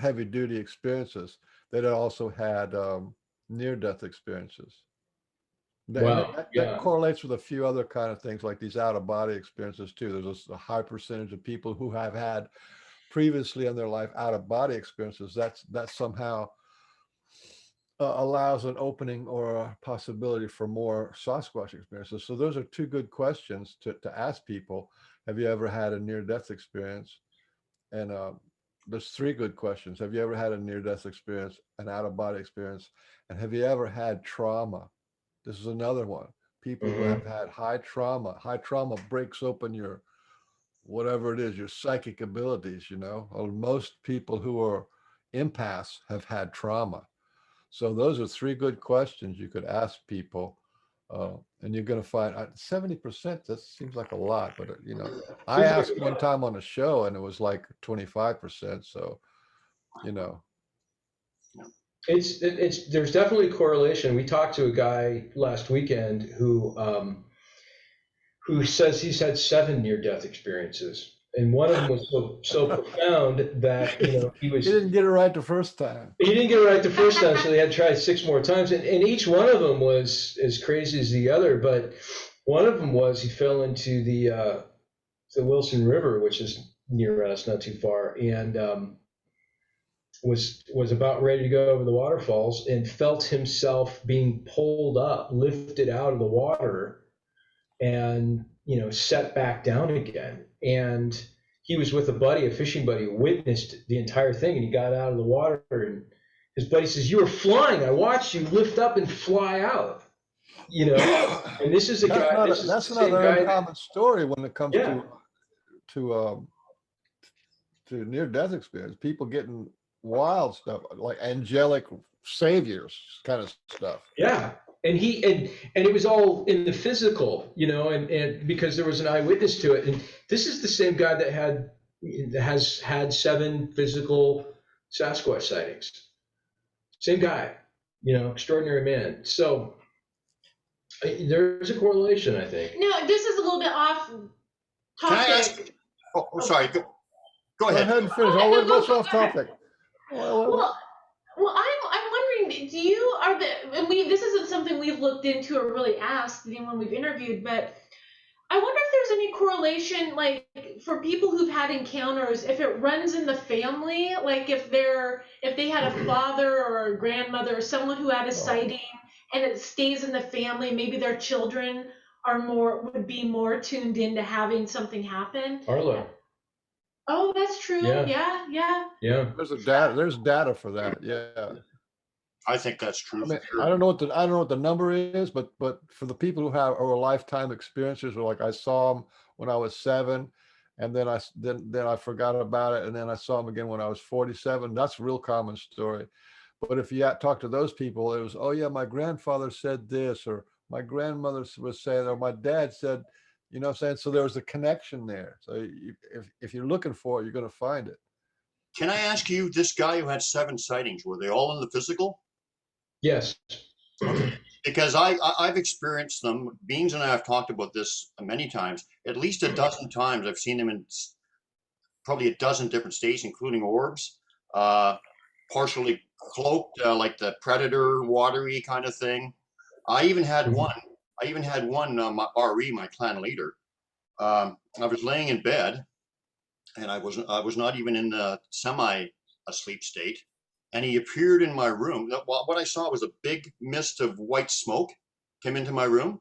Speaker 5: heavy duty experiences, that had also had near-death experiences.
Speaker 6: Wow.
Speaker 5: That correlates with a few other kind of things like these out of body experiences too. There's a high percentage of people who have had previously in their life out of body experiences. That somehow allows an opening or a possibility for more Sasquatch experiences. So those are two good questions to ask people. Have you ever had a near-death experience? And there's three good questions. Have you ever had a near-death experience, an out-of-body experience? And have you ever had trauma? This is another one. People who have had high trauma breaks open your, whatever it is, your psychic abilities, you know. Most people who are empaths have had trauma. So those are three good questions you could ask people. And you're going to find 70%, that seems like a lot, but you know, I asked one time on a show and it was like 25%. So, you know.
Speaker 6: It's there's definitely a correlation. We talked to a guy last weekend who says he's had 7 near-death experiences, and one of them was so profound that he
Speaker 5: didn't get it right the first time.
Speaker 6: He didn't get it right the first time, so they had to try 6 more times, and each one of them was as crazy as the other. But one of them was he fell into the Wilson River, which is near us, not too far, and was about ready to go over the waterfalls and felt himself being pulled up, lifted out of the water, and set back down again. And he was with a fishing buddy, who witnessed the entire thing, and he got out of the water, and his buddy says, "You were flying. I watched you lift up and fly out." And this is a guy.
Speaker 5: That's another uncommon story when it comes to near-death experience. People getting wild stuff like angelic saviors kind of stuff.
Speaker 6: Yeah. And it was all in the physical, and because there was an eyewitness to it. And this is the same guy that has had 7 physical Sasquatch sightings. Same guy, extraordinary man. So there's a correlation, I think.
Speaker 7: No, this is a little bit off topic.
Speaker 2: Can I ask? Oh, sorry. Go ahead.
Speaker 5: Go ahead and finish. What's off topic?
Speaker 7: Well, I'm wondering, this isn't something we've looked into or really asked anyone we've interviewed, but I wonder if there's any correlation, like for people who've had encounters, if it runs in the family, like if they had a father or a grandmother or someone who had a sighting and it stays in the family, maybe their children would be more tuned into having something happen.
Speaker 6: Arlo.
Speaker 7: Oh, that's true. Yeah.
Speaker 5: There's data for that. Yeah.
Speaker 2: I think that's true.
Speaker 5: I mean, I don't know what the number is, but for the people who have or lifetime experiences, or like I saw them when I was 7, and then I forgot about it, and then I saw them again when I was 47. That's a real common story. But if you talk to those people, it was, oh yeah, my grandfather said this, or my grandmother was saying, or my dad said. You know what I'm saying? So there was a connection there. So if you're looking for it, you're going to find it.
Speaker 2: Can I ask you, this guy who had 7 sightings, were they all in the physical?
Speaker 6: Yes.
Speaker 2: Because I've experienced them. Beans and I have talked about this many times. At least a dozen times I've seen them in probably a dozen different states, including orbs, partially cloaked, like the predator, watery kind of thing. I even had one, my RE, my clan leader. I was laying in bed, and I was not even in the semi-asleep state, and he appeared in my room. What I saw was a big mist of white smoke came into my room,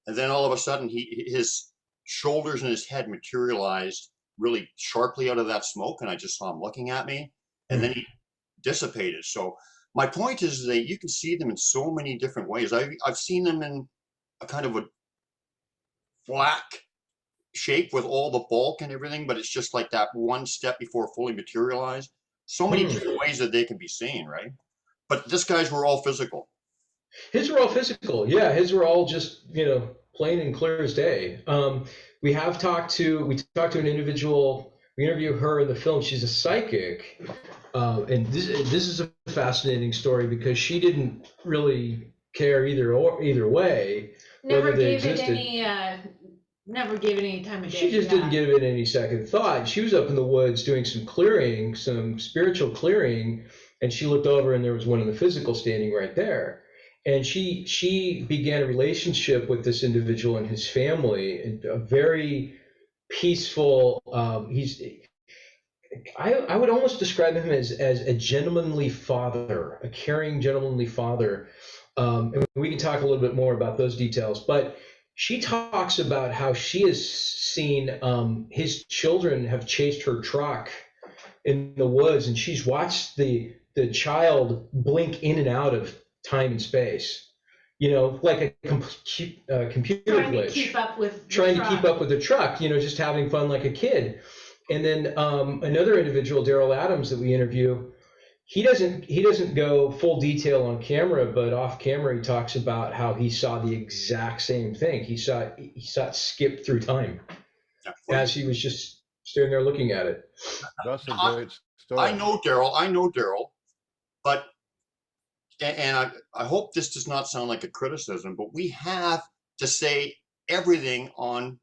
Speaker 2: and then all of a sudden, his shoulders and his head materialized really sharply out of that smoke, and I just saw him looking at me, and then he dissipated. So my point is that you can see them in so many different ways. I've seen them in a kind of a black shape with all the bulk and everything, but it's just like that one step before fully materialized. So many different ways that they can be seen, right? But this guy's were all physical.
Speaker 6: His were all physical. Yeah, his were all just, plain and clear as day. We talked to an individual. We interviewed her in the film. She's a psychic. And this is a fascinating story because she didn't really care either way.
Speaker 7: Never
Speaker 6: whether they
Speaker 7: gave
Speaker 6: existed.
Speaker 7: Never gave it any time of day.
Speaker 6: She just didn't give it any second thought. She was up in the woods doing some clearing, some spiritual clearing, and she looked over and there was one in the physical standing right there. and she began a relationship with this individual and his family, and a very peaceful. I would almost describe him as a gentlemanly father, a caring gentlemanly father. And we can talk a little bit more about those details. But she talks about how she has seen his children have chased her truck in the woods, and she's watched the child blink in and out of time and space. You know, like a computer
Speaker 7: Trying
Speaker 6: glitch.
Speaker 7: to keep up with
Speaker 6: Trying to keep up with the truck. You know, just having fun like a kid. And then another individual, Daryl Adams, that we interview, he doesn't go full detail on camera, but off camera he talks about how he saw the exact same thing. He saw it skip through time as he was just standing there looking at it.
Speaker 5: That's a great story.
Speaker 2: I know Daryl, but and I hope this does not sound like a criticism, but we have to say everything on.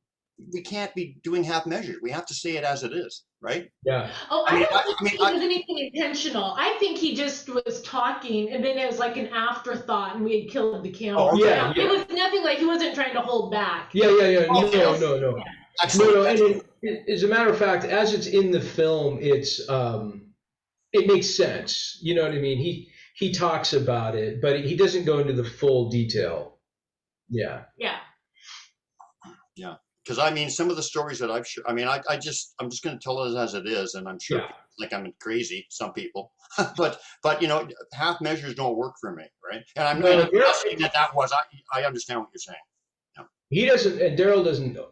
Speaker 2: We can't be doing half measures. We have to say it as it is, right?
Speaker 6: Yeah.
Speaker 7: Oh, I don't think he was anything intentional. I think he just was talking, and then it was like an afterthought, and we had killed the camera.
Speaker 2: Oh, okay.
Speaker 6: Yeah.
Speaker 7: It was nothing like he wasn't trying to hold back.
Speaker 6: Yeah. No.
Speaker 2: Excellent.
Speaker 6: No, and as a matter of fact, as it's in the film, it's it makes sense. You know what I mean? He talks about it, but he doesn't go into the full detail. Yeah.
Speaker 7: Yeah.
Speaker 2: Yeah. Because I mean, some of the stories that I've shared, I mean, I'm just going to tell it as it is, and I'm sure
Speaker 6: Yeah.
Speaker 2: like I'm crazy, some people, but you know, half measures don't work for me, right? And I'm not saying that was. I understand what you're saying. Yeah.
Speaker 6: He doesn't, and Daryl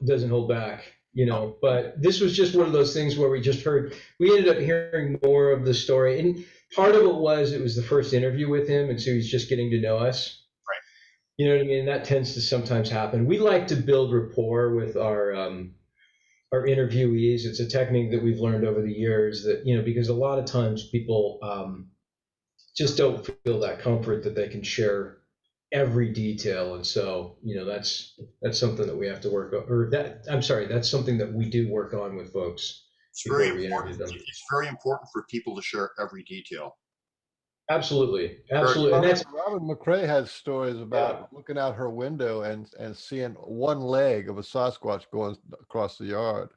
Speaker 6: doesn't hold back, you know. But this was just one of those things where we ended up hearing more of the story, and part of it was the first interview with him, and so he's just getting to know us. You know what I mean? That tends to sometimes happen. We like to build rapport with our interviewees. It's a technique that we've learned over the years that, you know, because a lot of times people just don't feel that comfort that they can share every detail. And so, you know, that's something that we have to work on, that's something that we do work on with folks.
Speaker 2: It's very important. It's very important for people to share every detail.
Speaker 6: Absolutely. And that's
Speaker 5: Robin McRae has stories about looking out her window and seeing one leg of a Sasquatch going across the yard,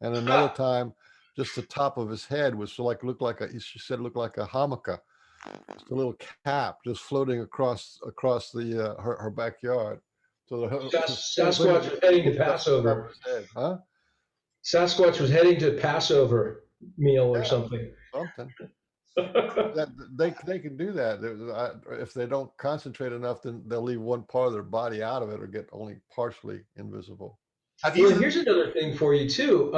Speaker 5: and another time, just the top of his head was looked like a hammock, just a little cap just floating across the her backyard. So
Speaker 6: Sasquatch was heading to Passover.
Speaker 5: Huh?
Speaker 6: Sasquatch was heading to Passover meal or something.
Speaker 5: They can do that. If they don't concentrate enough, then they'll leave one part of their body out of it or get only partially invisible.
Speaker 6: Here's another thing for you too.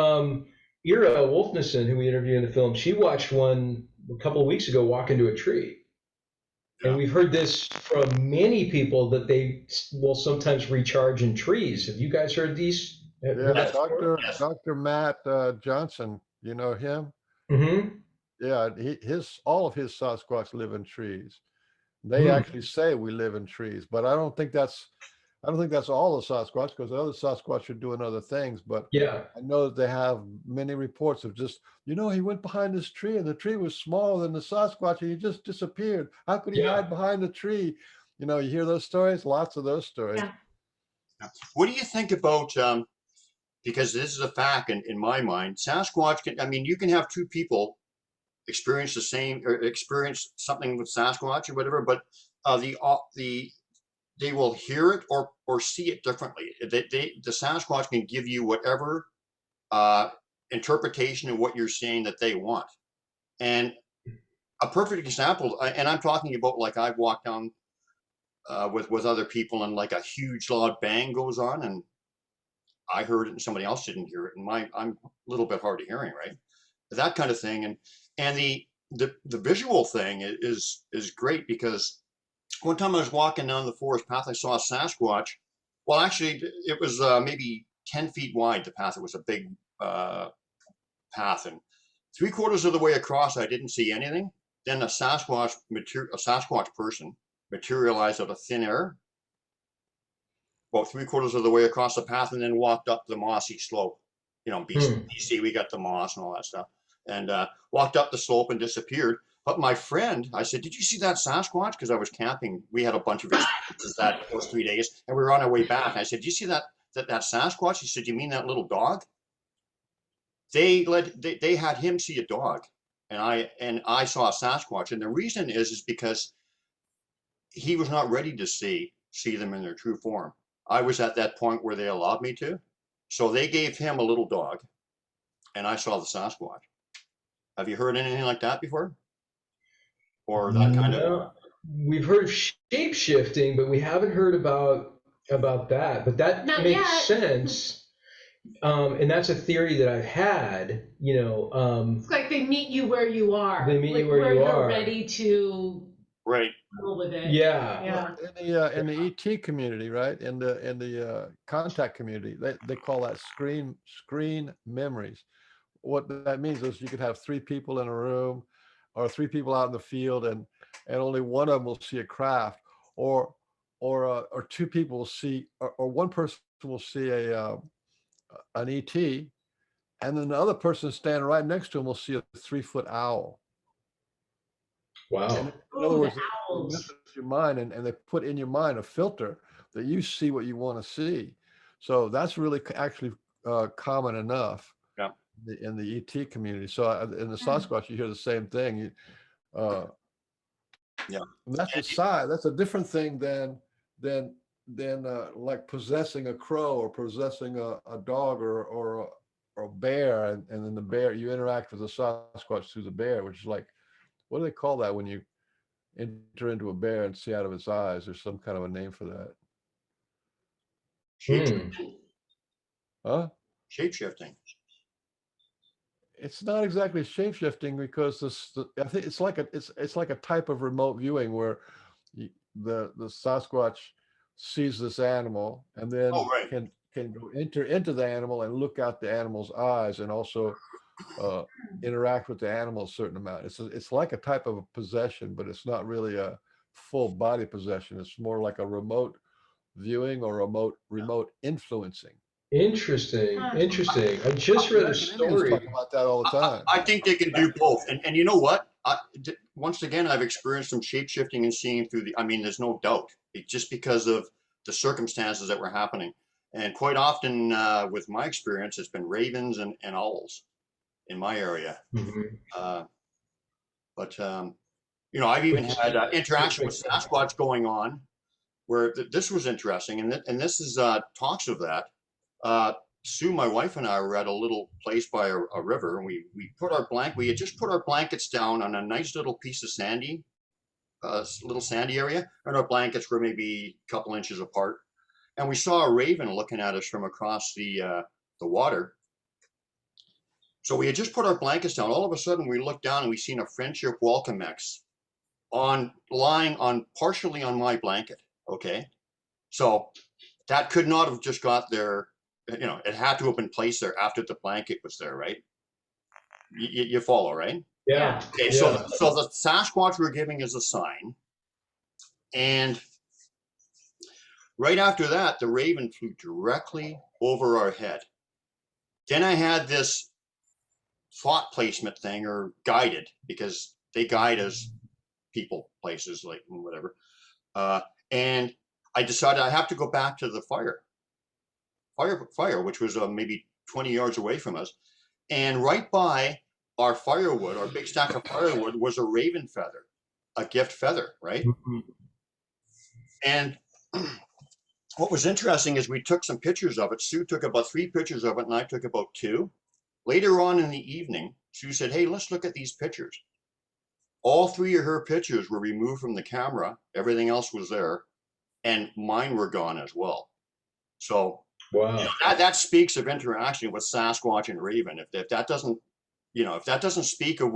Speaker 6: Ira Wolfnison, who we interviewed in the film, she watched one a couple of weeks ago walk into a tree. And we've heard this from many people that they will sometimes recharge in trees. Have you guys heard these?
Speaker 5: Yeah, Dr. Matt Johnson, you know him?
Speaker 6: Mm-hmm.
Speaker 5: Yeah, all of his Sasquatch live in trees. They actually say we live in trees, but I don't think that's all the Sasquatch, because other Sasquatch are doing other things. But
Speaker 6: yeah,
Speaker 5: I know that they have many reports of just, he went behind this tree and the tree was smaller than the Sasquatch and he just disappeared. How could he hide behind the tree? You know, you hear those stories, lots of those stories.
Speaker 2: Yeah. What do you think about, because this is a fact in my mind, Sasquatch you can have two people experience the same or experience something with Sasquatch or whatever, but they will hear it or see it differently. The Sasquatch can give you whatever interpretation of what you're saying that they want. And a perfect example, and I'm talking about, like, I've walked down with other people and like a huge loud bang goes on and I heard it and somebody else didn't hear it, and I'm a little bit hard of hearing, right? That kind of thing. And the visual thing is great, because one time I was walking down the forest path, I saw a Sasquatch. Well, actually, it was maybe 10 feet wide, the path. It was a big path, and 3/4 of the way across, I didn't see anything. Then a Sasquatch person materialized out of thin air, about 3/4 of the way across the path, and then walked up the mossy slope. You know, BC, we got the moss and all that stuff. and walked up the slope and disappeared. But my friend, I said, "Did you see that Sasquatch?" Because I was camping. We had a bunch of experiences those 3 days, and we were on our way back. And I said, "Did you see that Sasquatch?" He said, "You mean that little dog?" They had him see a dog, and I saw a Sasquatch. And the reason is because he was not ready to see them in their true form. I was at that point where they allowed me to, so they gave him a little dog, and I saw the Sasquatch. Have you heard anything like that before? Or that kind of?
Speaker 6: We've heard of shape shifting, but we haven't heard about that. But that
Speaker 7: Not
Speaker 6: makes
Speaker 7: yet.
Speaker 6: sense. And that's a theory that I've had.
Speaker 7: It's like they meet you where you are.
Speaker 6: They meet you
Speaker 7: like
Speaker 6: where you
Speaker 7: you're
Speaker 6: are.
Speaker 7: ready to
Speaker 2: Right.
Speaker 7: deal with it.
Speaker 6: Yeah.
Speaker 5: In the ET community, right? In the contact community, they call that screen memories. What that means is you could have 3 people in a room, or 3 people out in the field, and only one of them will see a craft, or 2 people will see, or one person will see an ET, and then the other person standing right next to him will see a 3-foot owl.
Speaker 6: Wow.
Speaker 5: And in other words, they mess with your mind, and they put in your mind a filter that you see what you want to see. So that's really actually common enough.
Speaker 2: Yeah.
Speaker 5: In the ET community. So in the Sasquatch, you hear the same thing.
Speaker 2: Yeah.
Speaker 5: And that's a sign. That's a different thing than like possessing a crow or possessing a dog or a bear, and then the bear, you interact with the Sasquatch through the bear, which is like, what do they call that when you enter into a bear and see out of its eyes? There's some kind of a name for that.
Speaker 2: Shape-shifting.
Speaker 5: Huh?
Speaker 2: Shape-shifting.
Speaker 5: It's not exactly shape-shifting, because I think it's like a type of remote viewing where the Sasquatch sees this animal and then can go enter into the animal and look out the animal's eyes, and also interact with the animal a certain amount. It's like a type of a possession, but it's not really a full body possession. It's more like a remote viewing or remote influencing.
Speaker 6: Interesting. I just read a story.
Speaker 5: Talk about that all the time.
Speaker 2: I think they can do both. And you know what? Once again, I've experienced some shape-shifting and seeing through there's no doubt. Just because of the circumstances that were happening. And quite often, with my experience, it's been ravens and owls in my area.
Speaker 6: Mm-hmm.
Speaker 2: But I've even had interaction with Sasquatch going on, where this was interesting. And this is talks of that. Sue, my wife, and I were at a little place by a river, and we had just put our blankets down on a nice little piece of little sandy area, and our blankets were maybe a couple inches apart. And we saw a raven looking at us from across the water. So we had just put our blankets down. All of a sudden, we looked down and we seen a friendship welcome X lying partially on my blanket. Okay, so that could not have just got there. It had to have been placed there after the blanket was there, right? You follow, right?
Speaker 6: Yeah.
Speaker 2: Okay, so the Sasquatch we're giving is a sign. And right after that, the raven flew directly over our head. Then I had this thought placement thing, or guided, because they guide us people, places, like whatever. And I decided I have to go back to the fire, which was maybe 20 yards away from us. And right by our firewood, our big stack of firewood, was a raven feather, a gift feather, right?
Speaker 6: Mm-hmm.
Speaker 2: And what was interesting is we took some pictures of it. Sue took about 3 pictures of it, and I took about 2. Later on in the evening, Sue said, "Hey, let's look at these pictures." All 3 of her pictures were removed from the camera. Everything else was there, and mine were gone as well. So
Speaker 6: wow,
Speaker 2: that speaks of interaction with Sasquatch and raven. If that doesn't speak of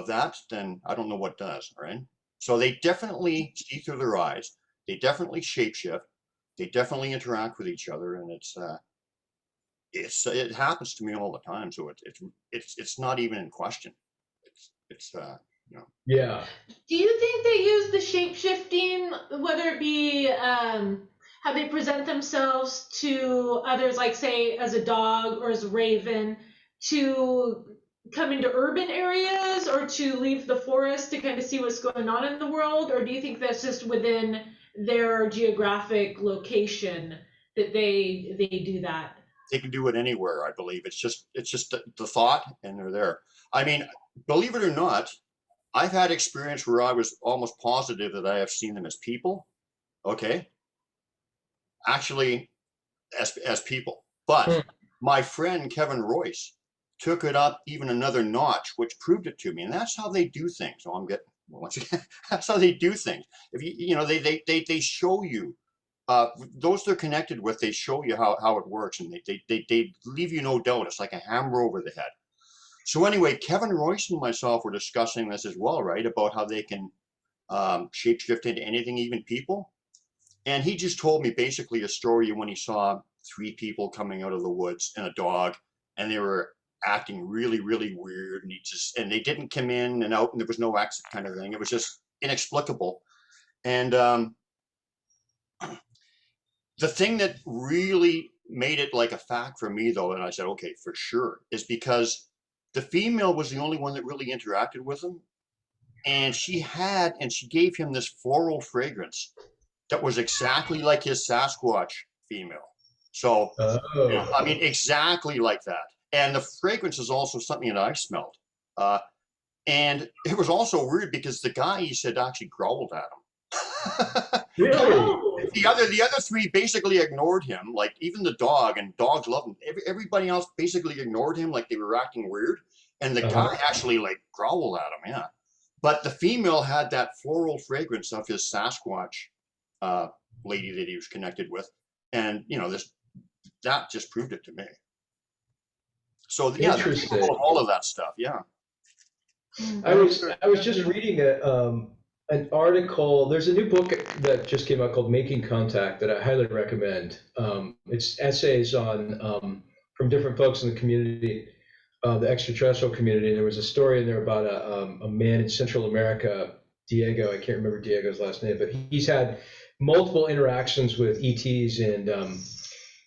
Speaker 2: that, then I don't know what does, right? So they definitely see through their eyes. They definitely shapeshift. They definitely interact with each other, and it happens to me all the time. So it's not even in question.
Speaker 6: Yeah.
Speaker 7: Do you think they use the shape-shifting, whether it be how they present themselves to others, like say as a dog or as a raven, to come into urban areas or to leave the forest to kind of see what's going on in the world? Or do you think that's just within their geographic location that they do that?
Speaker 2: They can do it anywhere, I believe. It's just the thought, and they're there. I mean, believe it or not, I've had experience where I was almost positive that I have seen them as people. Okay, actually, as people. But my friend Kevin Royce took it up even another notch, which proved it to me. And that's how they do things. So I'm getting once again, that's how they do things. If you know, they show you. Those they're connected with, they show you how it works, and they leave you no doubt. It's like a hammer over the head. So anyway, Kevin Royce and myself were discussing this as well, right? About how they can shapeshift into anything, even people. And he just told me basically a story when he saw 3 people coming out of the woods and a dog, and they were acting really, really weird. And they didn't come in and out, and there was no exit kind of thing. It was just inexplicable. And the thing that really made it like a fact for me, though, and I said, okay, for sure, is because the female was the only one that really interacted with him. And she gave him this floral fragrance that was exactly like his Sasquatch female. So, you know, I mean, exactly like that. And the fragrance is also something that I smelled. And it was also weird because the guy, he said, actually growled at him.
Speaker 6: Really?
Speaker 2: The other 3 basically ignored him, like even the dog, and dogs love him. Everybody else basically ignored him, like they were acting weird. And the guy actually like growled at him, yeah. But the female had that floral fragrance of his Sasquatch lady that he was connected with, and you know, that just proved it to me. So yeah,
Speaker 6: Interesting.
Speaker 2: all of that stuff, yeah.
Speaker 6: I was just reading an article. There's a new book that just came out called Making Contact that I highly recommend. It's essays on from different folks in the community, the extraterrestrial community. There was a story in there about a man in Central America, Diego. I can't remember Diego's last name, but he's had multiple interactions with ETs, and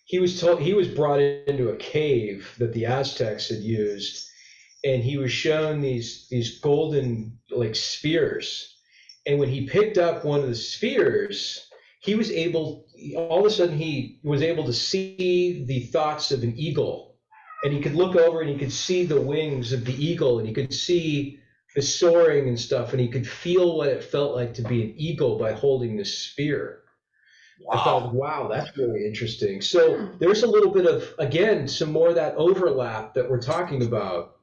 Speaker 6: he was brought into a cave that the Aztecs had used, and he was shown these golden like spheres. And when he picked up one of the spheres, all of a sudden he was able to see the thoughts of an eagle, and he could look over and he could see the wings of the eagle, and he could see the soaring and stuff, and he could feel what it felt like to be an eagle by holding this sphere. Wow. I thought, wow, that's really interesting. So there's a little bit of, again, some more of that overlap that we're talking about.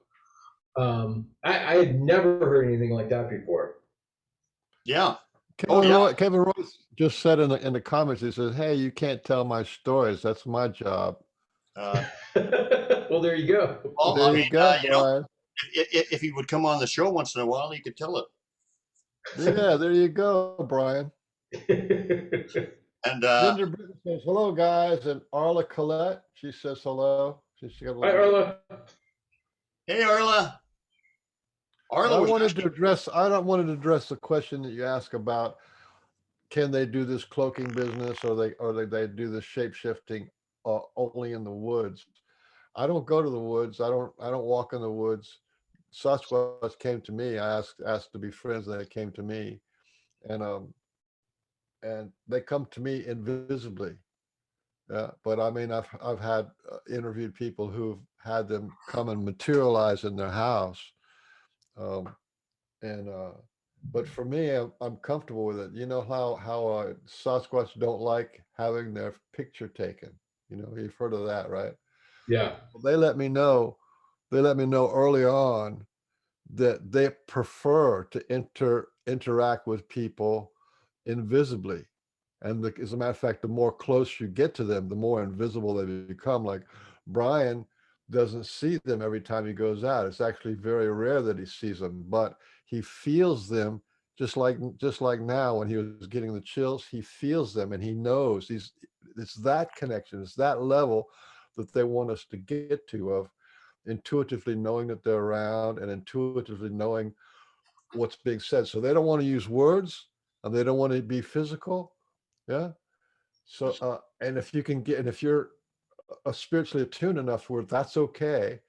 Speaker 6: I had never heard anything like that before.
Speaker 2: Yeah.
Speaker 5: Kevin Royce just said in the comments, he says, "Hey, you can't tell my stories. That's my job."
Speaker 6: Well, there you go.
Speaker 2: Well,
Speaker 5: there you go,
Speaker 2: you know, if he would come on the show once in a while, he could tell it.
Speaker 5: Yeah, there you go, Brian.
Speaker 2: And
Speaker 5: Ginger Britton says hello, guys, and Arla Collette, she says hello.
Speaker 6: Hi, Arla.
Speaker 2: Hey, Arla.
Speaker 5: I don't want to address the question that you asked about, can they do this cloaking business, or they do this shape shifting only in the woods. I don't go to the woods. I don't walk in the woods. Sasquatch came to me. I asked to be friends, and they came to me, and they come to me invisibly. But I mean, I've had interviewed people who've had them come and materialize in their house. But for me, I'm comfortable with it. You know how Sasquatch don't like having their picture taken. You know, you've heard of that, right?
Speaker 6: Yeah.
Speaker 5: They let me know early on that they prefer to interact with people invisibly. And as a matter of fact, the more close you get to them, the more invisible they become. Like Brian doesn't see them every time he goes out. It's actually very rare that he sees them, but he feels them just like now when he was getting the chills. He feels them, and he knows it's that connection, it's that level that they want us to get to, of intuitively knowing that they're around and intuitively knowing what's being said. So they don't want to use words, and they don't want to be physical. Yeah. So and if you're spiritually attuned enough where that's okay,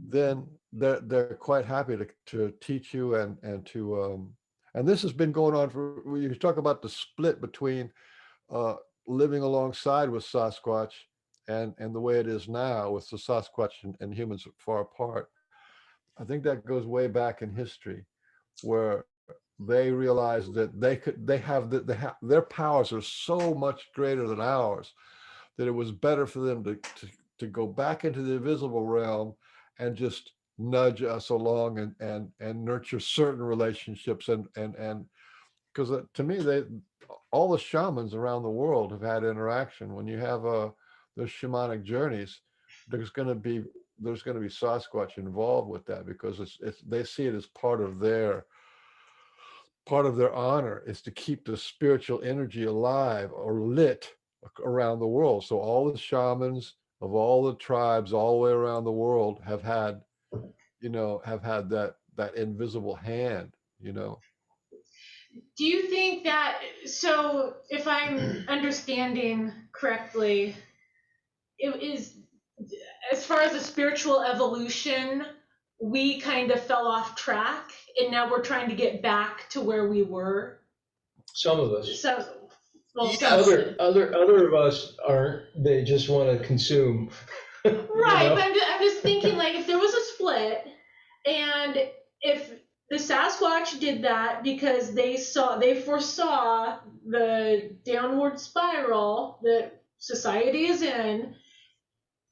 Speaker 5: then they're quite happy to teach you and to and this has been going on for, when you talk about the split between living alongside with Sasquatch and the way it is now with the Sasquatch and humans far apart. I think that goes way back in history, where they realized that their powers are so much greater than ours, that it was better for them to go back into the invisible realm and just nudge us along and nurture certain relationships and because to me, all the shamans around the world have had interaction. When you have those shamanic journeys, there's going to be Sasquatch involved with that, because it's they see it as part of their honor is to keep the spiritual energy alive or lit around the world. So all the shamans of all the tribes all the way around the world have had that invisible hand,
Speaker 7: Do you think that, so if I'm understanding correctly, it is, as far as the spiritual evolution, we kind of fell off track and now we're trying to get back to where we were?
Speaker 6: Some of us.
Speaker 7: So, well,
Speaker 2: Yeah.
Speaker 6: Other of us aren't. They just want to consume.
Speaker 7: right, but I'm just thinking, like, if there was a split, and if the Sasquatch did that because they foresaw the downward spiral that society is in,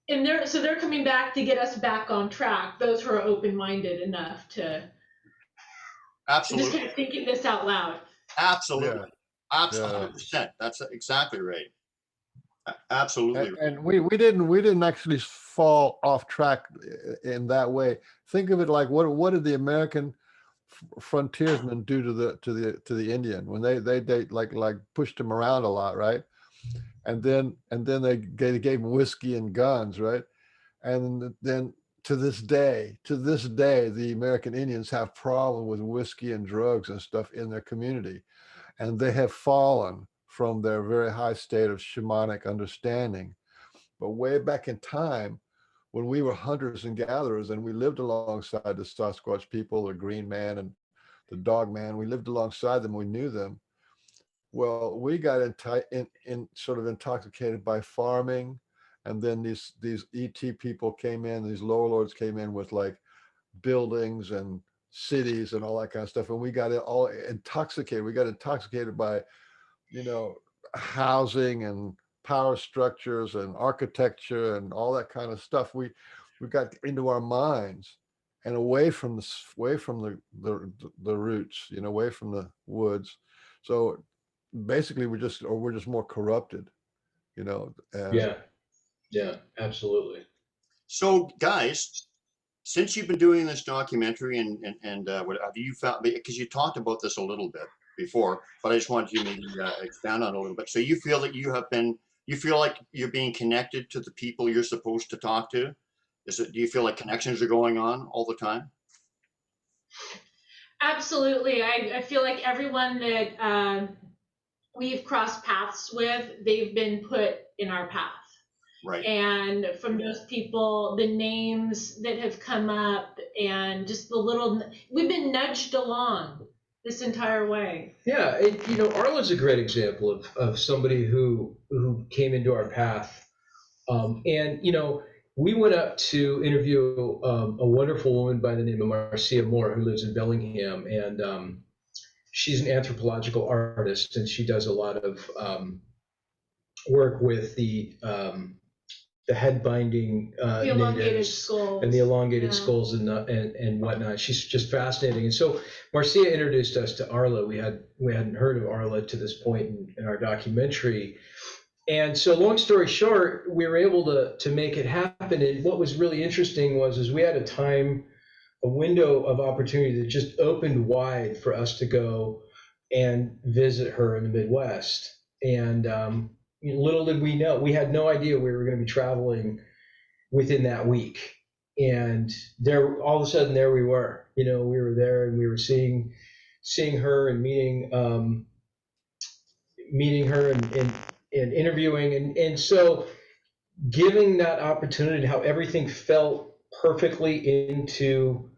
Speaker 7: and they're coming back to get us back on track. Those who are open-minded enough to.
Speaker 2: Absolutely.
Speaker 7: I'm just kind of thinking this out loud.
Speaker 2: Absolutely.
Speaker 5: Yeah.
Speaker 2: Absolutely. 100%. That's exactly right. Absolutely.
Speaker 5: And we didn't actually fall off track in that way. Think of it like, what did the American frontiersmen do to the Indian when they like pushed him around a lot, right? And then they gave him whiskey and guns, right? And then to this day, the American Indians have problem with whiskey and drugs and stuff in their community, and they have fallen from their very high state of shamanic understanding. But way back in time, when we were hunters and gatherers and we lived alongside the Sasquatch people, the Green Man and the Dog Man, we lived alongside them, we knew them. Well, we got in sort of intoxicated by farming, and then these ET people came in, these lower lords came in with like buildings and cities and all that kind of stuff, and we got all intoxicated. We got intoxicated by housing and power structures and architecture and all that kind of stuff. We got into our minds and away from the roots, away from the woods. So basically we're just more corrupted, and
Speaker 6: Yeah, absolutely.
Speaker 2: So guys, since you've been doing this documentary and what have you found, because you talked about this a little bit before, but I just wanted you to maybe expand on it a little bit. So you feel that you feel like you're being connected to the people you're supposed to talk to? Do you feel like connections are going on all the time?
Speaker 7: Absolutely. I feel like everyone that we've crossed paths with, they've been put in our path.
Speaker 2: Right.
Speaker 7: And from those people, the names that have come up and just we've been nudged along this entire way.
Speaker 6: Yeah, Arla's a great example of somebody who came into our path. And we went up to interview a wonderful woman by the name of Marcia Moore, who lives in Bellingham, and she's an anthropological artist, and she does a lot of work with the head binding
Speaker 7: The elongated
Speaker 6: natives
Speaker 7: skulls.
Speaker 6: and the elongated
Speaker 7: Yeah.
Speaker 6: skulls and whatnot. She's just fascinating. And so Marcia introduced us to Arla. We hadn't heard of Arla to this point in our documentary. And so long story short, we were able to make it happen. And what was really interesting was we had a window of opportunity that just opened wide for us to go and visit her in the Midwest. And little did we know, we had no idea we were going to be traveling within that week. And there, all of a sudden, there we were. We were there, and we were seeing her and meeting her and interviewing, and so giving that opportunity, how everything felt perfectly into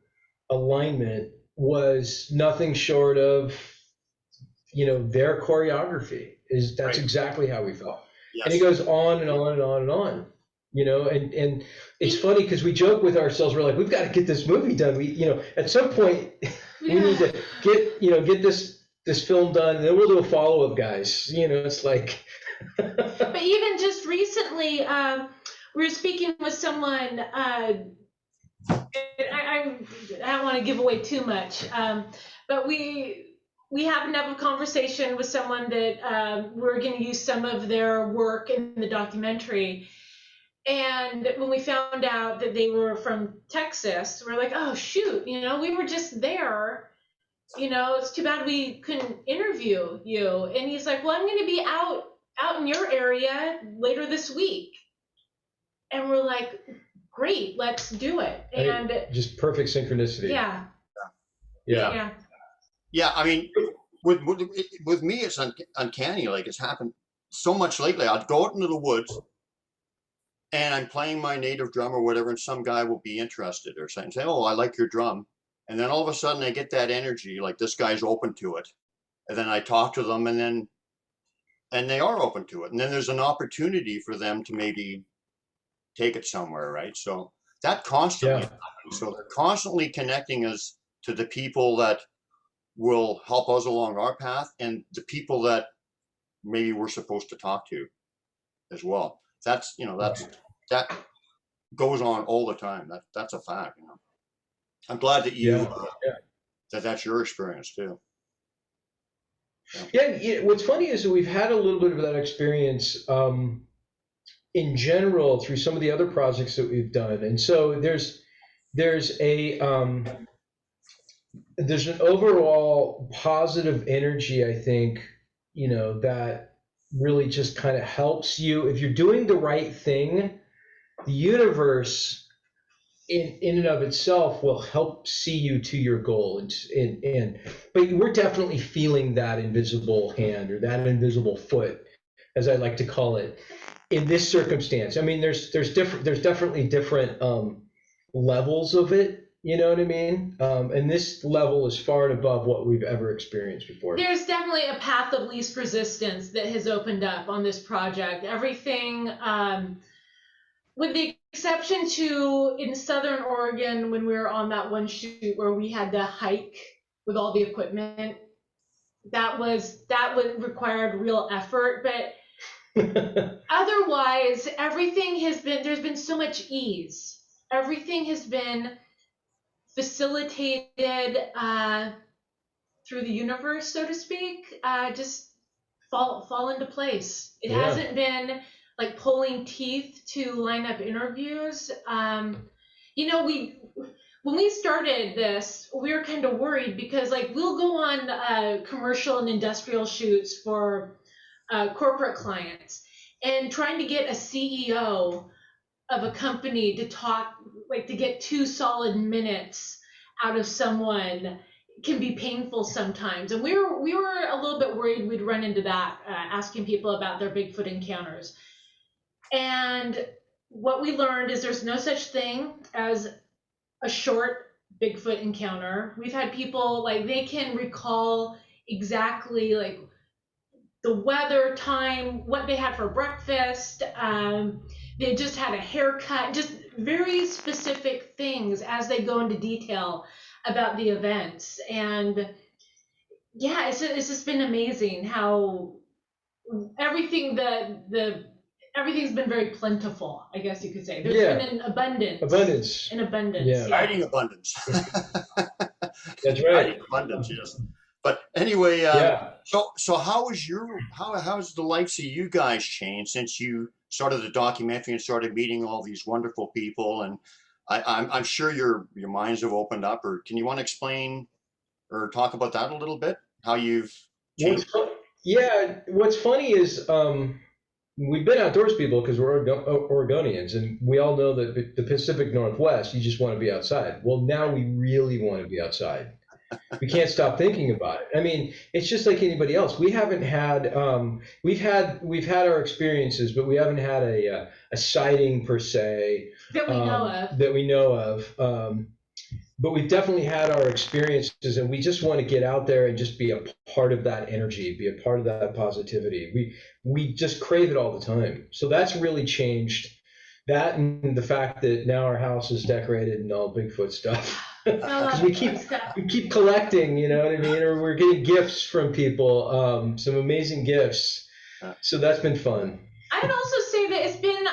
Speaker 6: alignment was nothing short of, their choreography. That's
Speaker 2: Right.
Speaker 6: exactly how we felt.
Speaker 2: Yes.
Speaker 6: And it goes on and on and on and on, and it's funny because we joke with ourselves. We're like, we've got to get this movie done. We, at some point we need to get this film done, and then we'll do a follow-up, guys. It's like.
Speaker 7: But even just recently, we were speaking with someone. I don't want to give away too much, but we happened to have a conversation with someone that we're going to use some of their work in the documentary. And when we found out that they were from Texas, we're like, oh shoot, we were just there. It's too bad we couldn't interview you. And he's like, well, I'm going to be out in your area later this week. And we're like, great, let's do it. And
Speaker 6: just perfect synchronicity.
Speaker 7: Yeah.
Speaker 2: I mean, with me, it's uncanny. Like, it's happened so much lately. I'd go out into the woods and I'm playing my native drum or whatever, and some guy will be interested or say, oh, I like your drum. And then all of a sudden I get that energy, like this guy's open to it. And then I talk to them, and they are open to it. And then there's an opportunity for them to maybe take it somewhere, right? So that constantly happens. So they're constantly connecting us to the people that will help us along our path, and the people that maybe we're supposed to talk to as well. That goes on all the time. That's a fact. I'm glad that that's your experience too.
Speaker 6: Yeah. What's funny is that we've had a little bit of that experience in general through some of the other projects that we've done, and so there's an overall positive energy, I think, that really just kind of helps you if you're doing the right thing. The universe in and of itself will help see you to your goal, but we're definitely feeling that invisible hand or that invisible foot, as I like to call it, in this circumstance. I mean, there's definitely different levels of it. You know what I mean? And this level is far and above what we've ever experienced before.
Speaker 7: There's definitely a path of least resistance that has opened up on this project. Everything, with the exception to in Southern Oregon, when we were on that one shoot where we had to hike with all the equipment, that required real effort. But otherwise, there's been so much ease. Everything has been facilitated through the universe, so to speak, just fall into place. It hasn't been like pulling teeth to line up interviews. When we started this, we were kind of worried because we'll go on commercial and industrial shoots for corporate clients, and trying to get a CEO of a company to talk, to get 2 solid minutes out of someone can be painful sometimes. And we were a little bit worried we'd run into that, asking people about their Bigfoot encounters. And what we learned is there's no such thing as a short Bigfoot encounter. We've had people they can recall exactly the weather, time, what they had for breakfast. They just had a haircut, just very specific things as they go into detail about the events. And it's just been amazing how everything everything's been very plentiful, I guess you could say. There's been an abundance. An abundance.
Speaker 2: Yeah. Hiding abundance.
Speaker 6: That's right.
Speaker 2: Hiding abundance, yes. But anyway, so how has the likes of you guys changed since you started the documentary and started meeting all these wonderful people? And I'm sure your minds have opened up. Or can you want to explain or talk about that a little bit? How you've changed?
Speaker 6: What's funny is we've been outdoors people because we're Oregonians, and we all know that the Pacific Northwest, you just want to be outside. Well, now we really want to be outside. We can't stop thinking about it. I mean, it's just like anybody else. We haven't had we've had our experiences, but we haven't had a sighting per se
Speaker 7: That we know of.
Speaker 6: that we know of. But we've definitely had our experiences, and we just want to get out there and just be a part of that energy, be a part of that positivity. We just crave it all the time. So that's really changed. That and the fact that now our house is decorated and all Bigfoot stuff. Because we keep collecting, you know what I mean? Or we're getting gifts from people, some amazing gifts. So that's been fun.
Speaker 7: I'd also say that it's been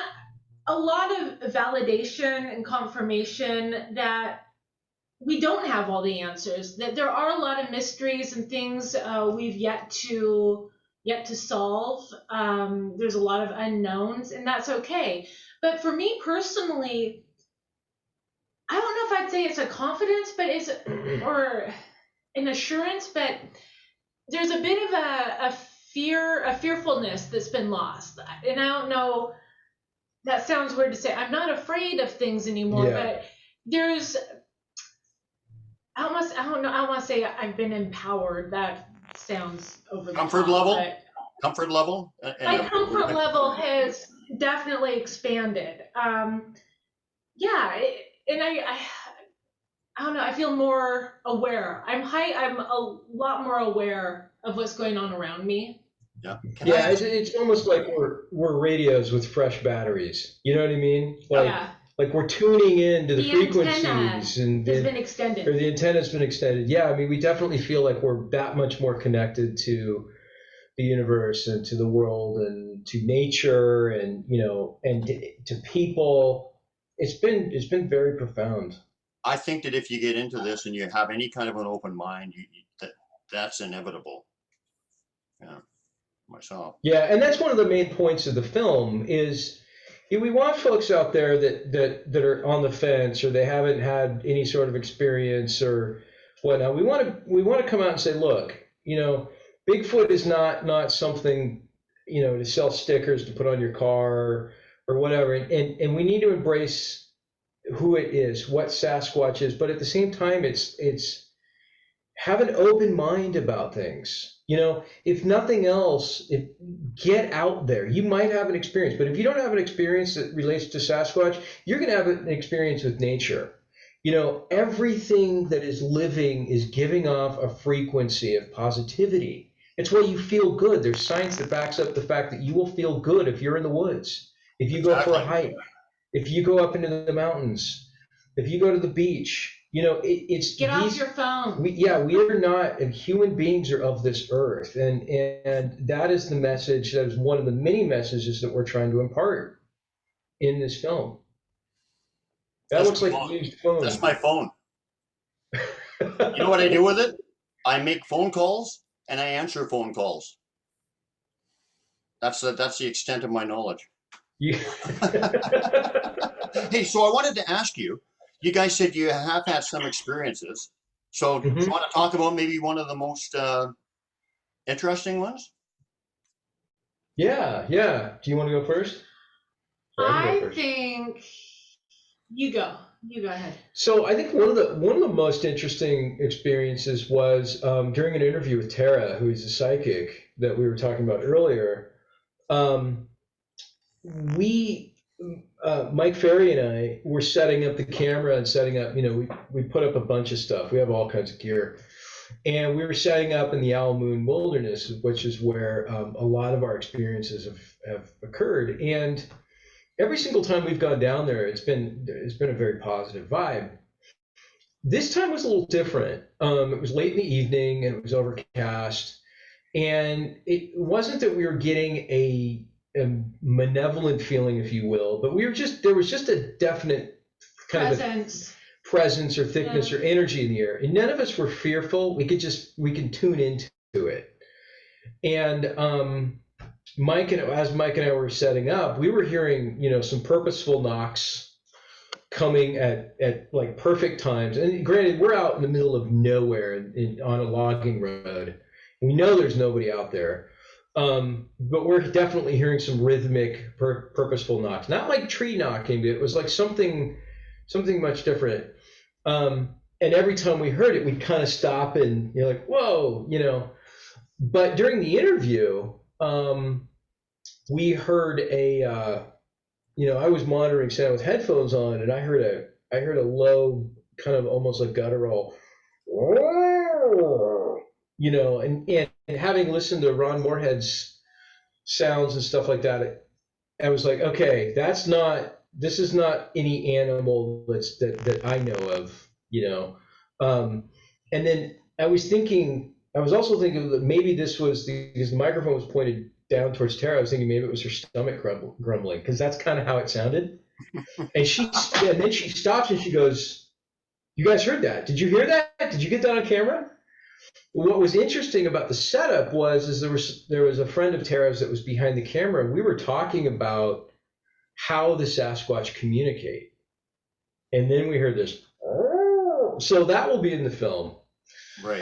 Speaker 7: a lot of validation and confirmation that we don't have all the answers, that there are a lot of mysteries and things we've yet to solve. There's a lot of unknowns, and that's okay. But for me personally, I don't know if I'd say it's a confidence, but it's or an assurance, but there's a bit of a fearfulness that's been lost. And I don't know, that sounds weird to say. I'm not afraid of things anymore, but there's, I don't want to say I've been empowered. That sounds over the
Speaker 2: Comfort
Speaker 7: top,
Speaker 2: level?
Speaker 7: but
Speaker 2: Comfort level?
Speaker 7: my comfort level has definitely expanded. And I don't know. I feel more aware. I'm a lot more aware of what's going on around me.
Speaker 2: Yeah.
Speaker 6: It's almost like we're radios with fresh batteries. You know what I mean? Like we're tuning in to the frequencies, and
Speaker 7: has been extended.
Speaker 6: Or the antenna's been extended. Yeah, I mean, we definitely feel like we're that much more connected to the universe and to the world and to nature and, you know, and to people. It's been very profound.
Speaker 2: I think that if you get into this and you have any kind of an open mind, that's inevitable. Yeah, myself.
Speaker 6: Yeah, and that's one of the main points of the film is, we want folks out there that are on the fence or they haven't had any sort of experience or whatnot. We want to come out and say, look, you know, Bigfoot is not something, you know, to sell stickers to put on your car or whatever. And we need to embrace who it is, what Sasquatch is, but at the same time, it's have an open mind about things. You know, if nothing else, get out there. You might have an experience, but if you don't have an experience that relates to Sasquatch, you're going to have an experience with nature. You know, everything that is living is giving off a frequency of positivity. It's why you feel good. There's science that backs up the fact that you will feel good if you're in the woods, if you go for a hike, if you go up into the mountains, if you go to the beach. You know, it's
Speaker 7: get off your phone.
Speaker 6: We are not, and human beings are of this earth, and that is the message. That is one of the many messages that we're trying to impart in this film. That looks like a used phone.
Speaker 2: That's my phone. You know what I do with it? I make phone calls and I answer phone calls. That's the extent of my knowledge.
Speaker 6: Yeah.
Speaker 2: Hey, so I wanted to ask you. You guys said you have had some experiences. So do you want to talk about maybe one of the most interesting ones?
Speaker 6: Yeah. Do you want to go first?
Speaker 7: I think you go. You go ahead.
Speaker 6: So I think one of the most interesting experiences was during an interview with Tara, who is a psychic that we were talking about earlier. Mike Ferry and I were setting up the camera and setting up, you know, we put up a bunch of stuff. We have all kinds of gear. And we were setting up in the Owl Moon Wilderness, which is where a lot of our experiences have occurred. And every single time we've gone down there, it's been a very positive vibe. This time was a little different. It was late in the evening and it was overcast. And it wasn't that we were getting a malevolent feeling, if you will, but there was just a definite kind of presence or thickness or energy in the air, and none of us were fearful. We can tune into it. And as Mike and I were setting up, we were hearing, you know, some purposeful knocks coming at like perfect times. And granted, we're out in the middle of nowhere on a logging road. We know there's nobody out there. But we're definitely hearing some rhythmic, purposeful knocks. Not like tree knocking, but it was like something much different. And and every time we heard it, we'd kind of stop and you're like, whoa, you know. But during the interview, we heard a, you know, I was monitoring sound with headphones on, and I heard a low, kind of almost like guttural, you know, and having listened to Ron Moorhead's sounds and stuff like that, I was like, okay, this is not any animal that I know of, you know. And then I was also thinking that maybe this was because the microphone was pointed down towards Tara. I was thinking maybe it was her stomach grumbling, because that's kind of how it sounded. And then she stops and she goes, "You guys heard that? Did you hear that? Did you get that on camera?" What was interesting about the setup was there was a friend of Tara's that was behind the camera, and we were talking about how the Sasquatch communicate. And then we heard this. So that will be in the film.
Speaker 2: Right.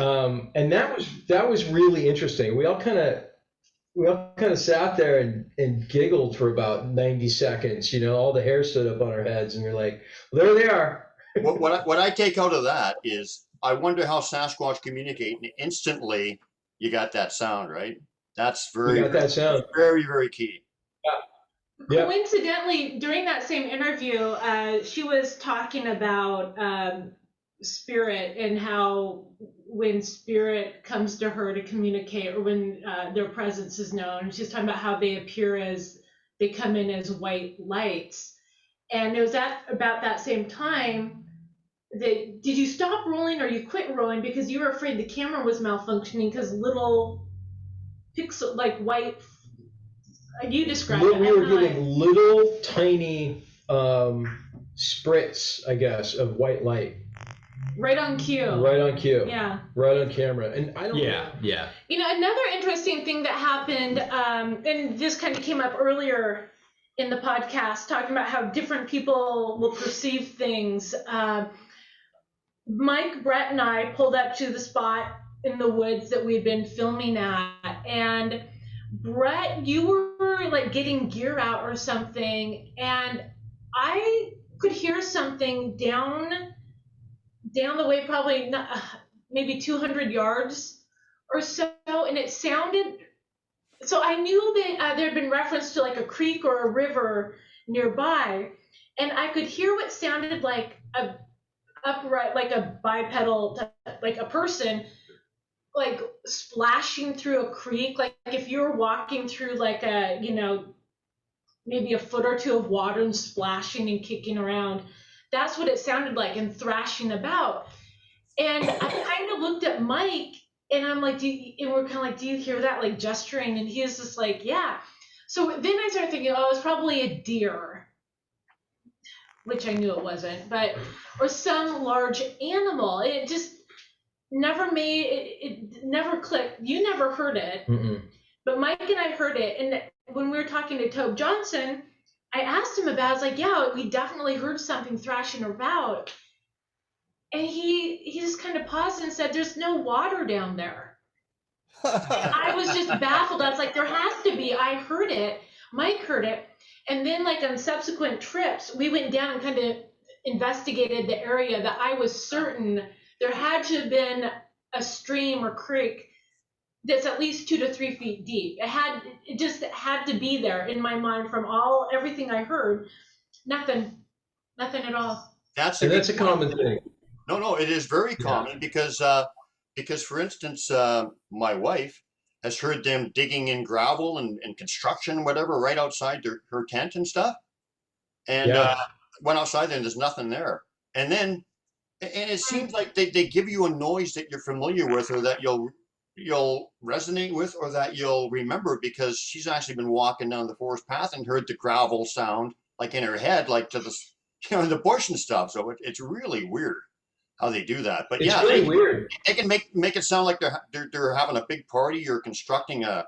Speaker 6: And that was really interesting. We all kind of sat there and giggled for about 90 seconds. You know, all the hair stood up on our heads, and we're like, well, there they are.
Speaker 2: What I take out of that is, I wonder how Sasquatch communicate, and instantly you got that sound, right? That's very key.
Speaker 6: Yeah.
Speaker 7: Coincidentally, during that same interview, she was talking about spirit and how when spirit comes to her to communicate, or when their presence is known, she's talking about how they appear as, they come in as white lights. And it was about that same time that, did you stop rolling or you quit rolling because you were afraid the camera was malfunctioning because little pixel, like white, you described it.
Speaker 6: We were getting little tiny spritz, I guess, of white light.
Speaker 7: Right on cue.
Speaker 6: Yeah. Right on camera. And I don't know.
Speaker 3: Yeah.
Speaker 7: You know, another interesting thing that happened, and this kind of came up earlier in the podcast, talking about how different people will perceive things. Mike, Brett, and I pulled up to the spot in the woods that we'd been filming at, and Brett, you were like getting gear out or something, and I could hear something down the way, probably maybe 200 yards or so, and it sounded, so I knew that there had been reference to like a creek or a river nearby, and I could hear what sounded like a upright, like a bipedal, like a person, like splashing through a creek, like if you were walking through like a, you know, maybe a foot or two of water and splashing and kicking around. That's what it sounded like, and thrashing about. And I kind of looked at Mike, and I'm like, and we're kind of like, do you hear that? Like gesturing, and he was just like, yeah. So then I started thinking, oh, it's probably a deer, which I knew it wasn't, but, or some large animal. It just never it never clicked. You never heard it.
Speaker 6: Mm-mm.
Speaker 7: But Mike and I heard it. And when we were talking to Tobe Johnson, I asked him about it. I was like, yeah, we definitely heard something thrashing about. And he just kind of paused and said, there's no water down there. I was just baffled. I was like, there has to be. I heard it. Mike heard it. And then, like, on subsequent trips, we went down and kind of investigated the area that I was certain there had to have been a stream or creek that's at least 2 to 3 feet deep. It just had to be there in my mind from everything I heard. Nothing at all.
Speaker 2: That's
Speaker 6: a common thing.
Speaker 2: No, it is very common, because for instance, my wife has heard them digging in gravel and construction, whatever, right outside her tent and stuff. And went outside and there's nothing there. And it seems like they give you a noise that you're familiar with, or that you'll resonate with, or that you'll remember, because she's actually been walking down the forest path and heard the gravel sound like in her head, like to the, you know, the bush and stuff. So it's really weird how they do that. But
Speaker 6: it's really weird.
Speaker 2: They can make it sound like they're having a big party or constructing a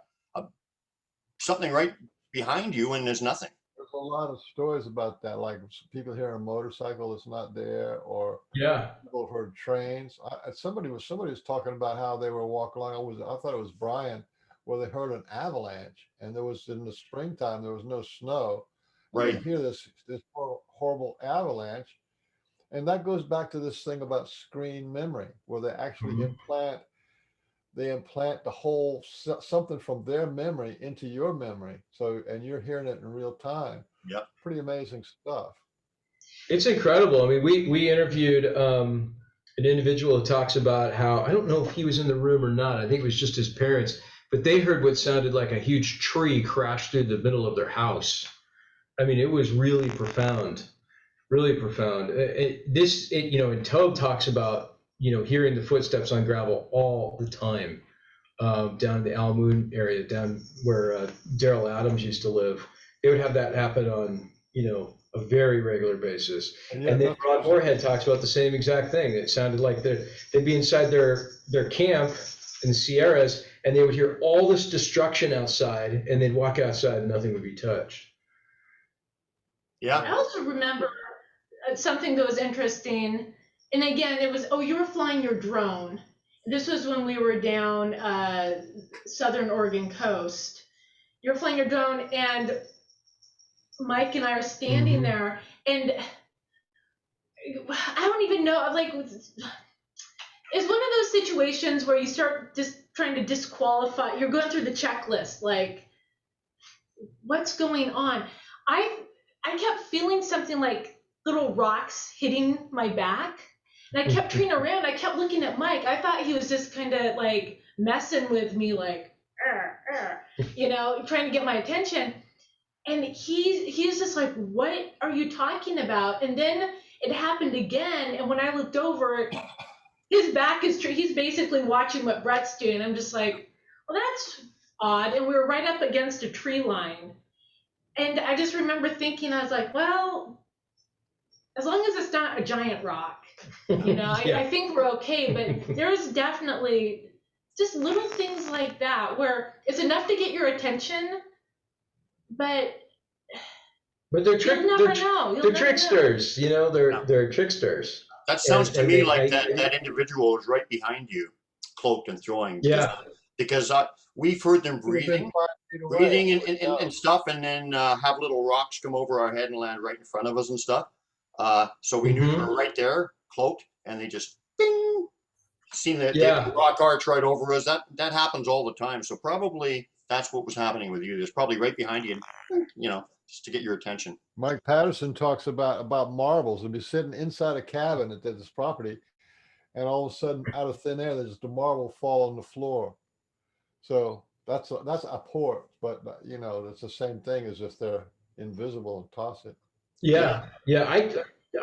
Speaker 2: something right behind you, and there's nothing.
Speaker 5: There's a lot of stories about that, like people hear a motorcycle that's not there, or people have heard trains. Somebody was talking about how they were walking along. I thought it was Brian, where they heard an avalanche, and there was, in the springtime, there was no snow.
Speaker 2: Right.
Speaker 5: You hear this horrible avalanche, And that goes back to this thing about screen memory, where they actually
Speaker 6: Mhm.
Speaker 5: implant the whole something from their memory into your memory. So, and you're hearing it in real time.
Speaker 2: Yep.
Speaker 5: Pretty amazing stuff.
Speaker 6: It's incredible. I mean, we interviewed an individual who talks about how, I don't know if he was in the room or not. I think it was just his parents, but they heard what sounded like a huge tree crash through the middle of their house. I mean, it was really profound, really profound. And Toad talks about, hearing the footsteps on gravel all the time, down in the Al Moon area, down where Daryl Adams used to live. They would have that happen on, a very regular basis.
Speaker 5: And
Speaker 6: And then Rod Moorhead talks about the same exact thing. It sounded like they'd be inside their camp in the Sierras, and they would hear all this destruction outside, and they'd walk outside and nothing would be touched.
Speaker 7: I
Speaker 2: Yeah.
Speaker 7: also remember something that was interesting. And again, it was, you were flying your drone. This was when we were down southern Oregon coast. You're flying your drone, and Mike and I are standing there, and I don't even know, like, it's one of those situations where you start just trying to disqualify. You're going through the checklist, like, what's going on? I kept feeling something like little rocks hitting my back, and I kept turning around. I kept looking at Mike. I thought he was just kind of like messing with me, like, trying to get my attention. And he's just like, what are you talking about? And then it happened again. And when I looked over, his back is, he's basically watching what Brett's doing. I'm just like, well, that's odd. And we were right up against a tree line. And I just remember thinking, I was like, well, as long as it's not a giant rock,
Speaker 6: Yeah.
Speaker 7: I think we're okay. But there's definitely just little things like that where it's enough to get your attention, but
Speaker 6: they're
Speaker 7: you'll never know.
Speaker 6: they're tricksters, they're tricksters.
Speaker 2: That sounds to me like
Speaker 6: I-
Speaker 2: that individual is right behind you, cloaked and throwing.
Speaker 6: Yeah.
Speaker 2: Because we've heard them
Speaker 5: Could have been
Speaker 2: breathing,
Speaker 5: 5 feet away.
Speaker 2: and stuff, and then have little rocks come over our head and land right in front of us and stuff. So we knew they were right there, cloaked, and they just ding, seen that
Speaker 6: Yeah.
Speaker 2: rock arch right over us. That happens all the time. So probably that's what was happening with you. There's probably right behind you, just to get your attention.
Speaker 5: Mike Patterson talks about marbles. He'll be sitting inside a cabin at this property, and all of a sudden, out of thin air, there's just a marble fall on the floor. So that's a port, but it's the same thing as if they're invisible and toss it.
Speaker 6: Yeah.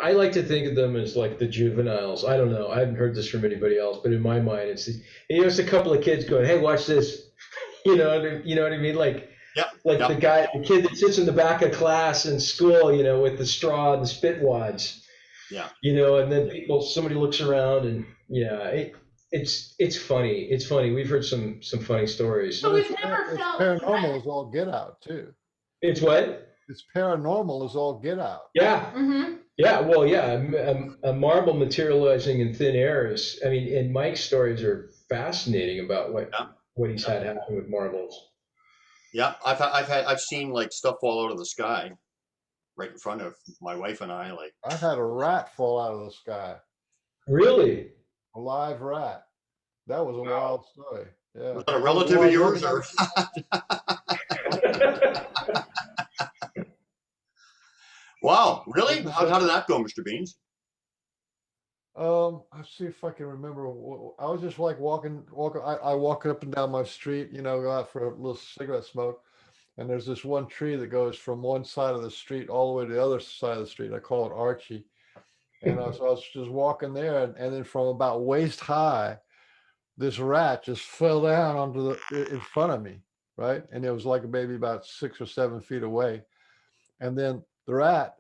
Speaker 6: I like to think of them as like the juveniles. I don't know. I haven't heard this from anybody else, but in my mind, it's a couple of kids going, "Hey, watch this." You know what I mean? Like, the kid that sits in the back of class in school, with the straw and the spit wads.
Speaker 2: Yeah.
Speaker 6: And then somebody looks around, and it's funny. It's funny. We've heard some funny stories.
Speaker 7: So we've
Speaker 5: It's
Speaker 7: never felt
Speaker 5: paranormal as all get out too.
Speaker 6: It's what?
Speaker 5: It's paranormal as all get out.
Speaker 6: Yeah.
Speaker 7: Mm-hmm.
Speaker 6: Yeah, well, yeah, a marble materializing in thin air is, and Mike's stories are fascinating about what he's had happen with marbles.
Speaker 2: Yeah, I've seen like stuff fall out of the sky, right in front of my wife and I. Like,
Speaker 5: I've had a rat fall out of the sky,
Speaker 6: Really?
Speaker 5: a live rat. That was a wild story. Yeah.
Speaker 2: was that a relative of yours? Or? Wow, really? How did that go, Mr. Beans?
Speaker 5: Let's see if I can remember. I was just like walking. I walk up and down my street, go out for a little cigarette smoke. And there's this one tree that goes from one side of the street all the way to the other side of the street. I call it Archie. And so I was just walking there, and then from about waist high, this rat just fell down in front of me, right? And it was like maybe about 6 or 7 feet away. And then the rat,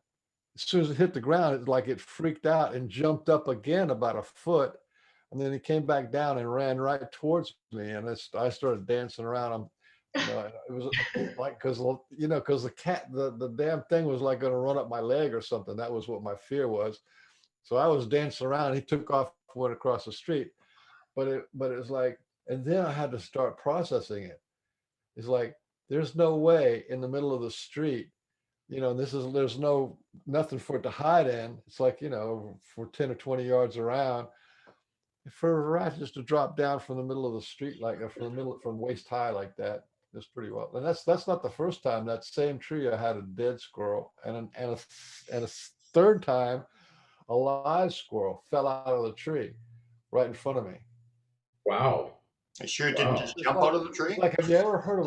Speaker 5: as soon as it hit the ground, it freaked out and jumped up again about a foot. And then he came back down and ran right towards me. And I started dancing around. It was like, because the damn thing was like going to run up my leg or something. That was what my fear was. So I was dancing around. He took off, went across the street. But it was like, and then I had to start processing it. It's like, there's no way in the middle of the street you know, there's nothing for it to hide in. It's like, you know, for 10 or 20 yards around, for a rat just to drop down from the middle of the street, like from waist high like that, is pretty well. And that's not the first time. That same tree, I had a dead squirrel, and a third time, a live squirrel fell out of the tree right in front of me.
Speaker 6: Wow.
Speaker 2: I sure didn't
Speaker 6: Wow.
Speaker 2: just jump out of the tree.
Speaker 5: Like, have you ever heard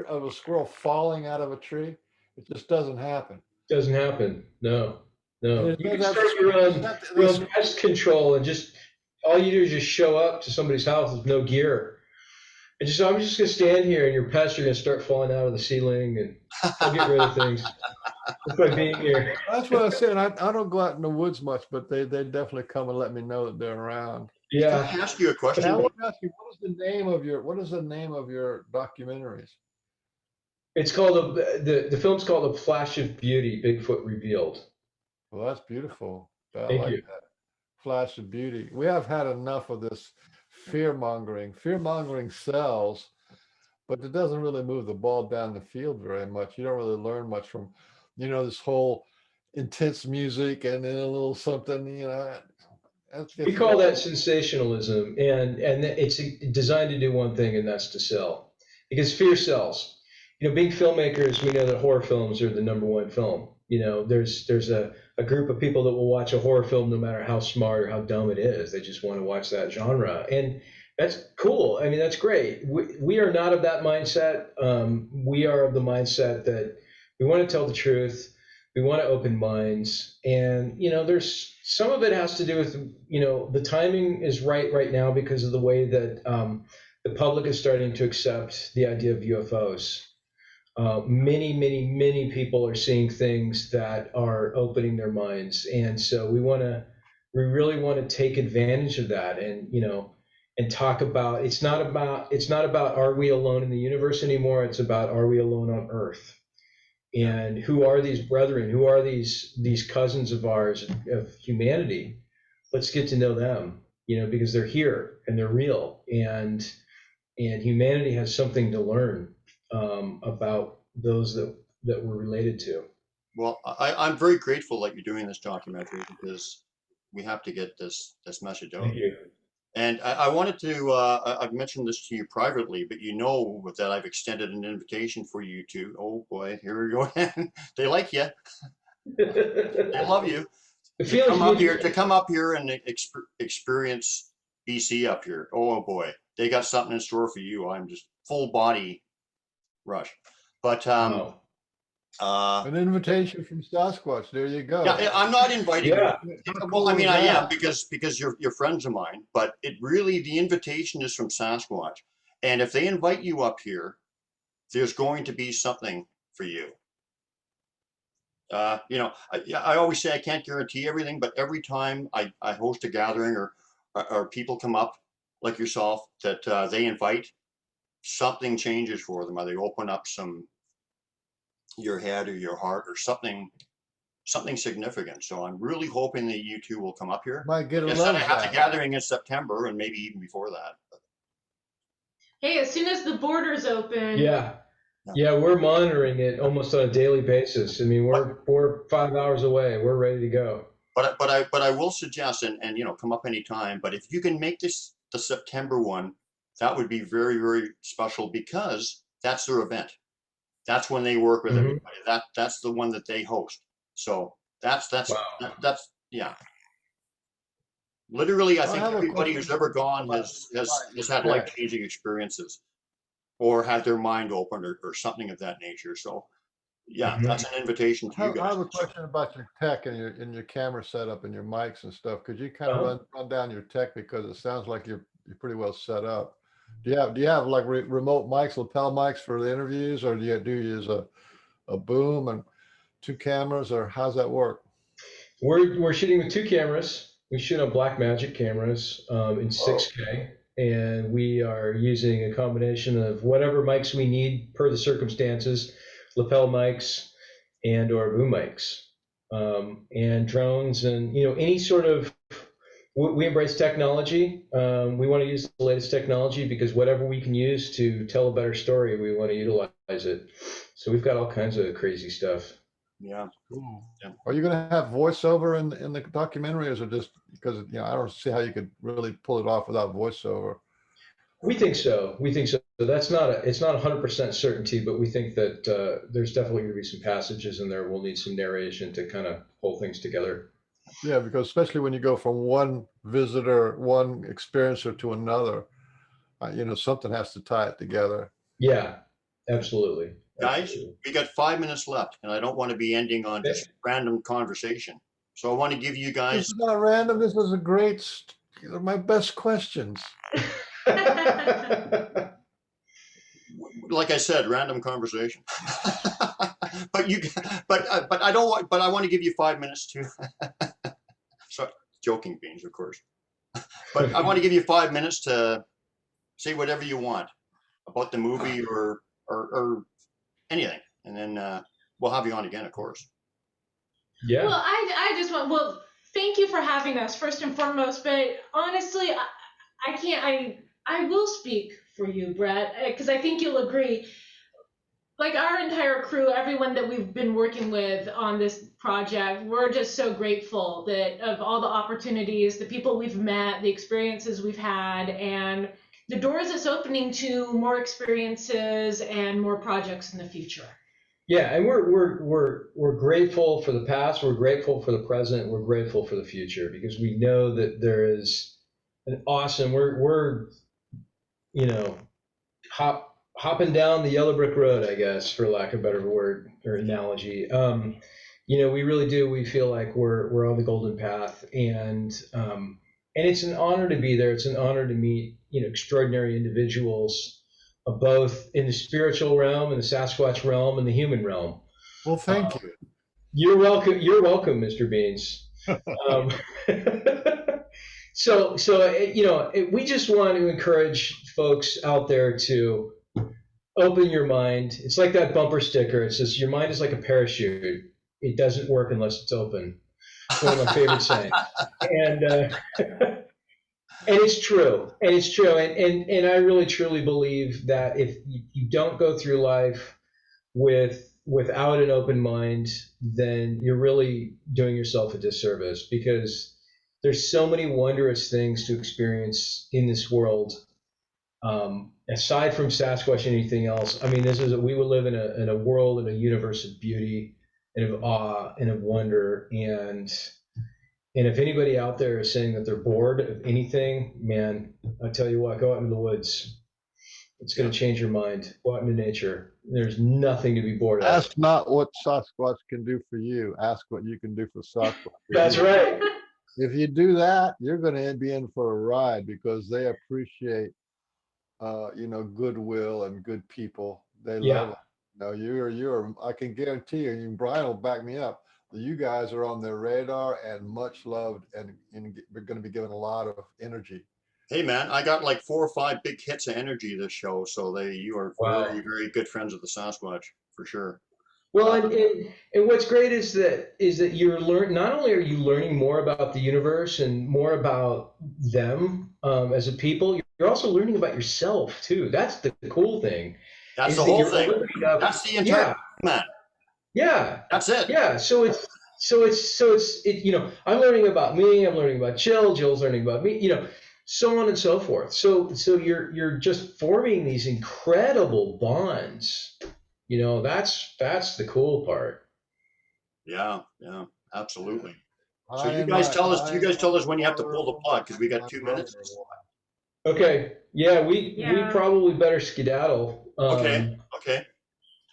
Speaker 5: of a squirrel falling out of a tree? It just doesn't happen.
Speaker 6: Doesn't happen. No.
Speaker 5: And
Speaker 6: You
Speaker 5: it
Speaker 6: can
Speaker 5: does
Speaker 6: start
Speaker 5: have-
Speaker 6: your
Speaker 5: it's
Speaker 6: own,
Speaker 5: not-
Speaker 6: your own pest control, and just all you do is just show up to somebody's house with no gear. And just, I'm just going to stand here, and your pests are going to start falling out of the ceiling, and I'll get rid of things just by being here.
Speaker 5: That's what I said. I don't go out in the woods much, but they definitely come and let me know that they're around.
Speaker 2: Can
Speaker 6: Yeah.
Speaker 2: I ask you a
Speaker 5: But
Speaker 2: question?
Speaker 5: I want to ask you, what is the name of your documentaries?
Speaker 6: It's called, the film's called A Flash of Beauty, Bigfoot Revealed.
Speaker 5: Well, that's beautiful. I
Speaker 6: Thank
Speaker 5: like
Speaker 6: you.
Speaker 5: that. Flash of beauty. We have had enough of this fear mongering. Fear mongering sells, but it doesn't really move the ball down the field very much. You don't really learn much from, you know, this whole intense music and then a little something, you know.
Speaker 6: We call that sensationalism, and it's designed to do one thing, and that's to sell, because fear sells. You know, being filmmakers, we know that horror films are the #1 film. You know, there's a group of people that will watch a horror film no matter how smart or how dumb it is. They just want to watch that genre, and that's cool. I mean, that's great. We are not of that mindset. We are of the mindset that we want to tell the truth. We want to open minds, and you know, there's some of it has to do with, you know, the timing is right now because of the way that the public is starting to accept the idea of UFOs. Many people are seeing things that are opening their minds, and so we really want to take advantage of that, and you know, and talk about it's not about are we alone in the universe anymore. It's about, are we alone on Earth? And who are these brethren? Who are these cousins of ours, of humanity? Let's get to know them, you know, because they're here and they're real, and humanity has something to learn about those that we're related to.
Speaker 2: Well, I'm very grateful that you're doing this documentary, because we have to get this message out.
Speaker 6: Thank you.
Speaker 2: And I wanted to, I've mentioned this to you privately, but you know that I've extended an invitation for you to, oh boy, here we go again. They like you. They love you. To come up here and experience BC up here. Oh boy, they got something in store for you. I'm just full body rush. But
Speaker 5: an invitation from Sasquatch. There you go.
Speaker 2: yeah, I'm not inviting
Speaker 6: Yeah.
Speaker 2: you. Well, I mean, I am, because you're friends of mine, but the invitation is from Sasquatch. And if they invite you up here, there's going to be something for you. You know, I always say I can't guarantee everything, but every time I host a gathering or people come up like yourself that they invite, something changes for them. Or they open up your head or your heart or something significant. So I'm really hoping that you two will come up here.
Speaker 5: Might get a
Speaker 2: Yes,
Speaker 5: love
Speaker 2: I have
Speaker 5: back.
Speaker 2: the gathering in September and maybe even before that.
Speaker 7: Hey, as soon as the borders open,
Speaker 6: Yeah, we're monitoring it almost on a daily basis. I mean, we're 5 hours away. We're ready to go.
Speaker 2: But I will suggest, and you know, come up anytime. But if you can make this the September one, that would be very, very special, because that's their event. That's when they work with everybody. That's the one that they host. So that's yeah. Literally, I think everybody who's ever gone has had life-changing experiences, or had their mind opened, or something of that nature. So yeah, that's an invitation to you guys.
Speaker 5: I have a question about your tech and your camera setup and your mics and stuff. Could you kind of run down your tech, because it sounds like you're pretty well set up. Do you have like remote mics, lapel mics for the interviews, or do you use a boom and 2 cameras, or how's that work?
Speaker 6: We're shooting with 2 cameras. We shoot on Blackmagic cameras in 6K, and we are using a combination of whatever mics we need per the circumstances, lapel mics and or boom mics, and drones, and you know, any sort of. We embrace technology. We want to use the latest technology, because whatever we can use to tell a better story, we want to utilize it. So we've got all kinds of crazy stuff.
Speaker 2: Yeah.
Speaker 5: Cool.
Speaker 2: Yeah.
Speaker 5: Are you going to have voiceover in the documentary, or is it just because I don't see how you could really pull it off without voiceover?
Speaker 6: We think so. We think so. It's not 100% certainty, but we think that there's definitely going to be some passages in there. We'll need some narration to kind of pull things together.
Speaker 5: Yeah, because especially when you go from one visitor, one experiencer to another, something has to tie it together.
Speaker 6: Yeah, absolutely.
Speaker 2: Guys,
Speaker 6: Absolutely.
Speaker 2: we got 5 minutes left, and I don't want to be ending on just random conversation. So I want to give you
Speaker 5: This
Speaker 2: guys,
Speaker 5: is not random. This is a great, my best questions.
Speaker 2: like I said, random conversation. but I don't want, but I want to give you 5 minutes to. Sorry, joking, Beans, of course. But I want to give you 5 minutes to say whatever you want about the movie or anything, and then we'll have you on again, of course.
Speaker 6: Yeah.
Speaker 7: Well, I just want, well, thank you for having us first and foremost, but honestly, I will speak for you, Brett, because I think you'll agree. Like our entire crew, everyone that we've been working with on this project, we're just so grateful that of all the opportunities, the people we've met, the experiences we've had, and the doors it's opening to more experiences and more projects in the future.
Speaker 6: Yeah, and we're grateful for the past, we're grateful for the present, we're grateful for the future, because we know that there is an awesome, we're hopping down the yellow brick road, I guess, for lack of a better word or analogy. We really do. We feel like we're on the golden path, and it's an honor to be there. It's an honor to meet extraordinary individuals, both in the spiritual realm, in the Sasquatch realm, and the human realm.
Speaker 5: Well, thank you.
Speaker 6: You're welcome. You're welcome, Mr. Beans. We just want to encourage folks out there to open your mind. It's like that bumper sticker. It says, your mind is like a parachute. It doesn't work unless it's open. It's one of my favorite sayings. And it's true. And it's true. And I really, truly believe that if you don't go through life without an open mind, then you're really doing yourself a disservice, because there's so many wondrous things to experience in this world. Aside from Sasquatch and anything else, I mean, we will live in a world, in a universe of beauty and of awe and of wonder. And if anybody out there is saying that they're bored of anything, man, I tell you what, go out into the woods. It's going to change your mind. Go out into nature. There's nothing to be bored of.
Speaker 5: Ask not what Sasquatch can do for you. Ask what you can do for Sasquatch.
Speaker 6: That's right.
Speaker 5: If you do that, you're going to be in for a ride, because they appreciate, goodwill and good people. They love it. You're. I can guarantee you, and Brian will back me up, that you guys are on their radar and much loved, and we're going to be given a lot of energy.
Speaker 2: Hey man, I got like 4 or 5 big hits of energy this show, so you are very, very good friends of the Sasquatch for sure.
Speaker 6: Well, and what's great is that you're not only are you learning more about the universe and more about them as a people, you're also learning about yourself too. That's the cool thing.
Speaker 2: That's the whole thing. That's the entire man.
Speaker 6: Yeah.
Speaker 2: That's it.
Speaker 6: Yeah. So it's I'm learning about me. I'm learning about Jill. Jill's learning about me. So on and so forth. So you're just forming these incredible bonds. That's the cool part.
Speaker 2: Yeah, absolutely. So you guys tell us when you have to pull the plug, because we got 2 minutes.
Speaker 6: Okay. Yeah, we probably better skedaddle.
Speaker 2: Okay.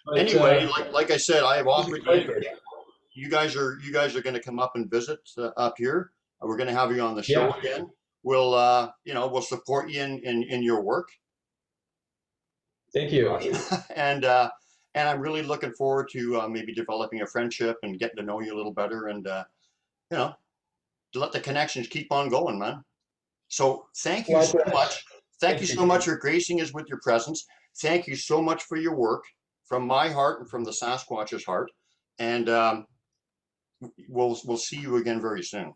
Speaker 2: But, anyway, like I said, I have offered you guys are going to come up and visit up here. We're going to have you on the show again. We'll we'll support you in your work.
Speaker 6: Thank you.
Speaker 2: And I'm really looking forward to maybe developing a friendship and getting to know you a little better, and to let the connections keep on going, man. So thank you so much. Thank you so much for gracing us with your presence. Thank you so much for your work, from my heart and from the Sasquatch's heart. And we'll see you again very soon.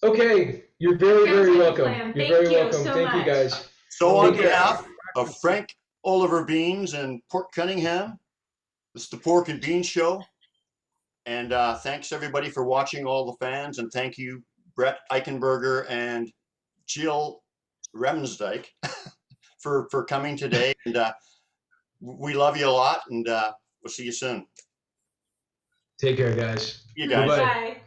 Speaker 6: Okay, you're very, very welcome. You're very welcome. Thank you, guys.
Speaker 2: So on behalf of Frank Oliver Beans and Port Cunningham, this is the Pork and Beans Show. And thanks everybody for watching, all the fans, and thank you, Brett Eichenberger and Jill Remensnyder for coming today. And we love you a lot, and we'll see you soon.
Speaker 6: Take care, guys.
Speaker 2: You guys.
Speaker 6: Bye-bye.
Speaker 7: Bye.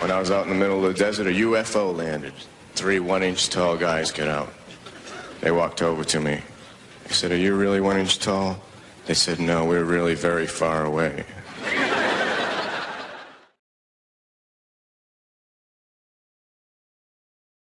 Speaker 8: When I was out in the middle of the desert, a UFO landed. 3 1-inch tall guys get out. They walked over to me. I said, "Are you really 1 inch tall?" They said, "No, we're really very far away."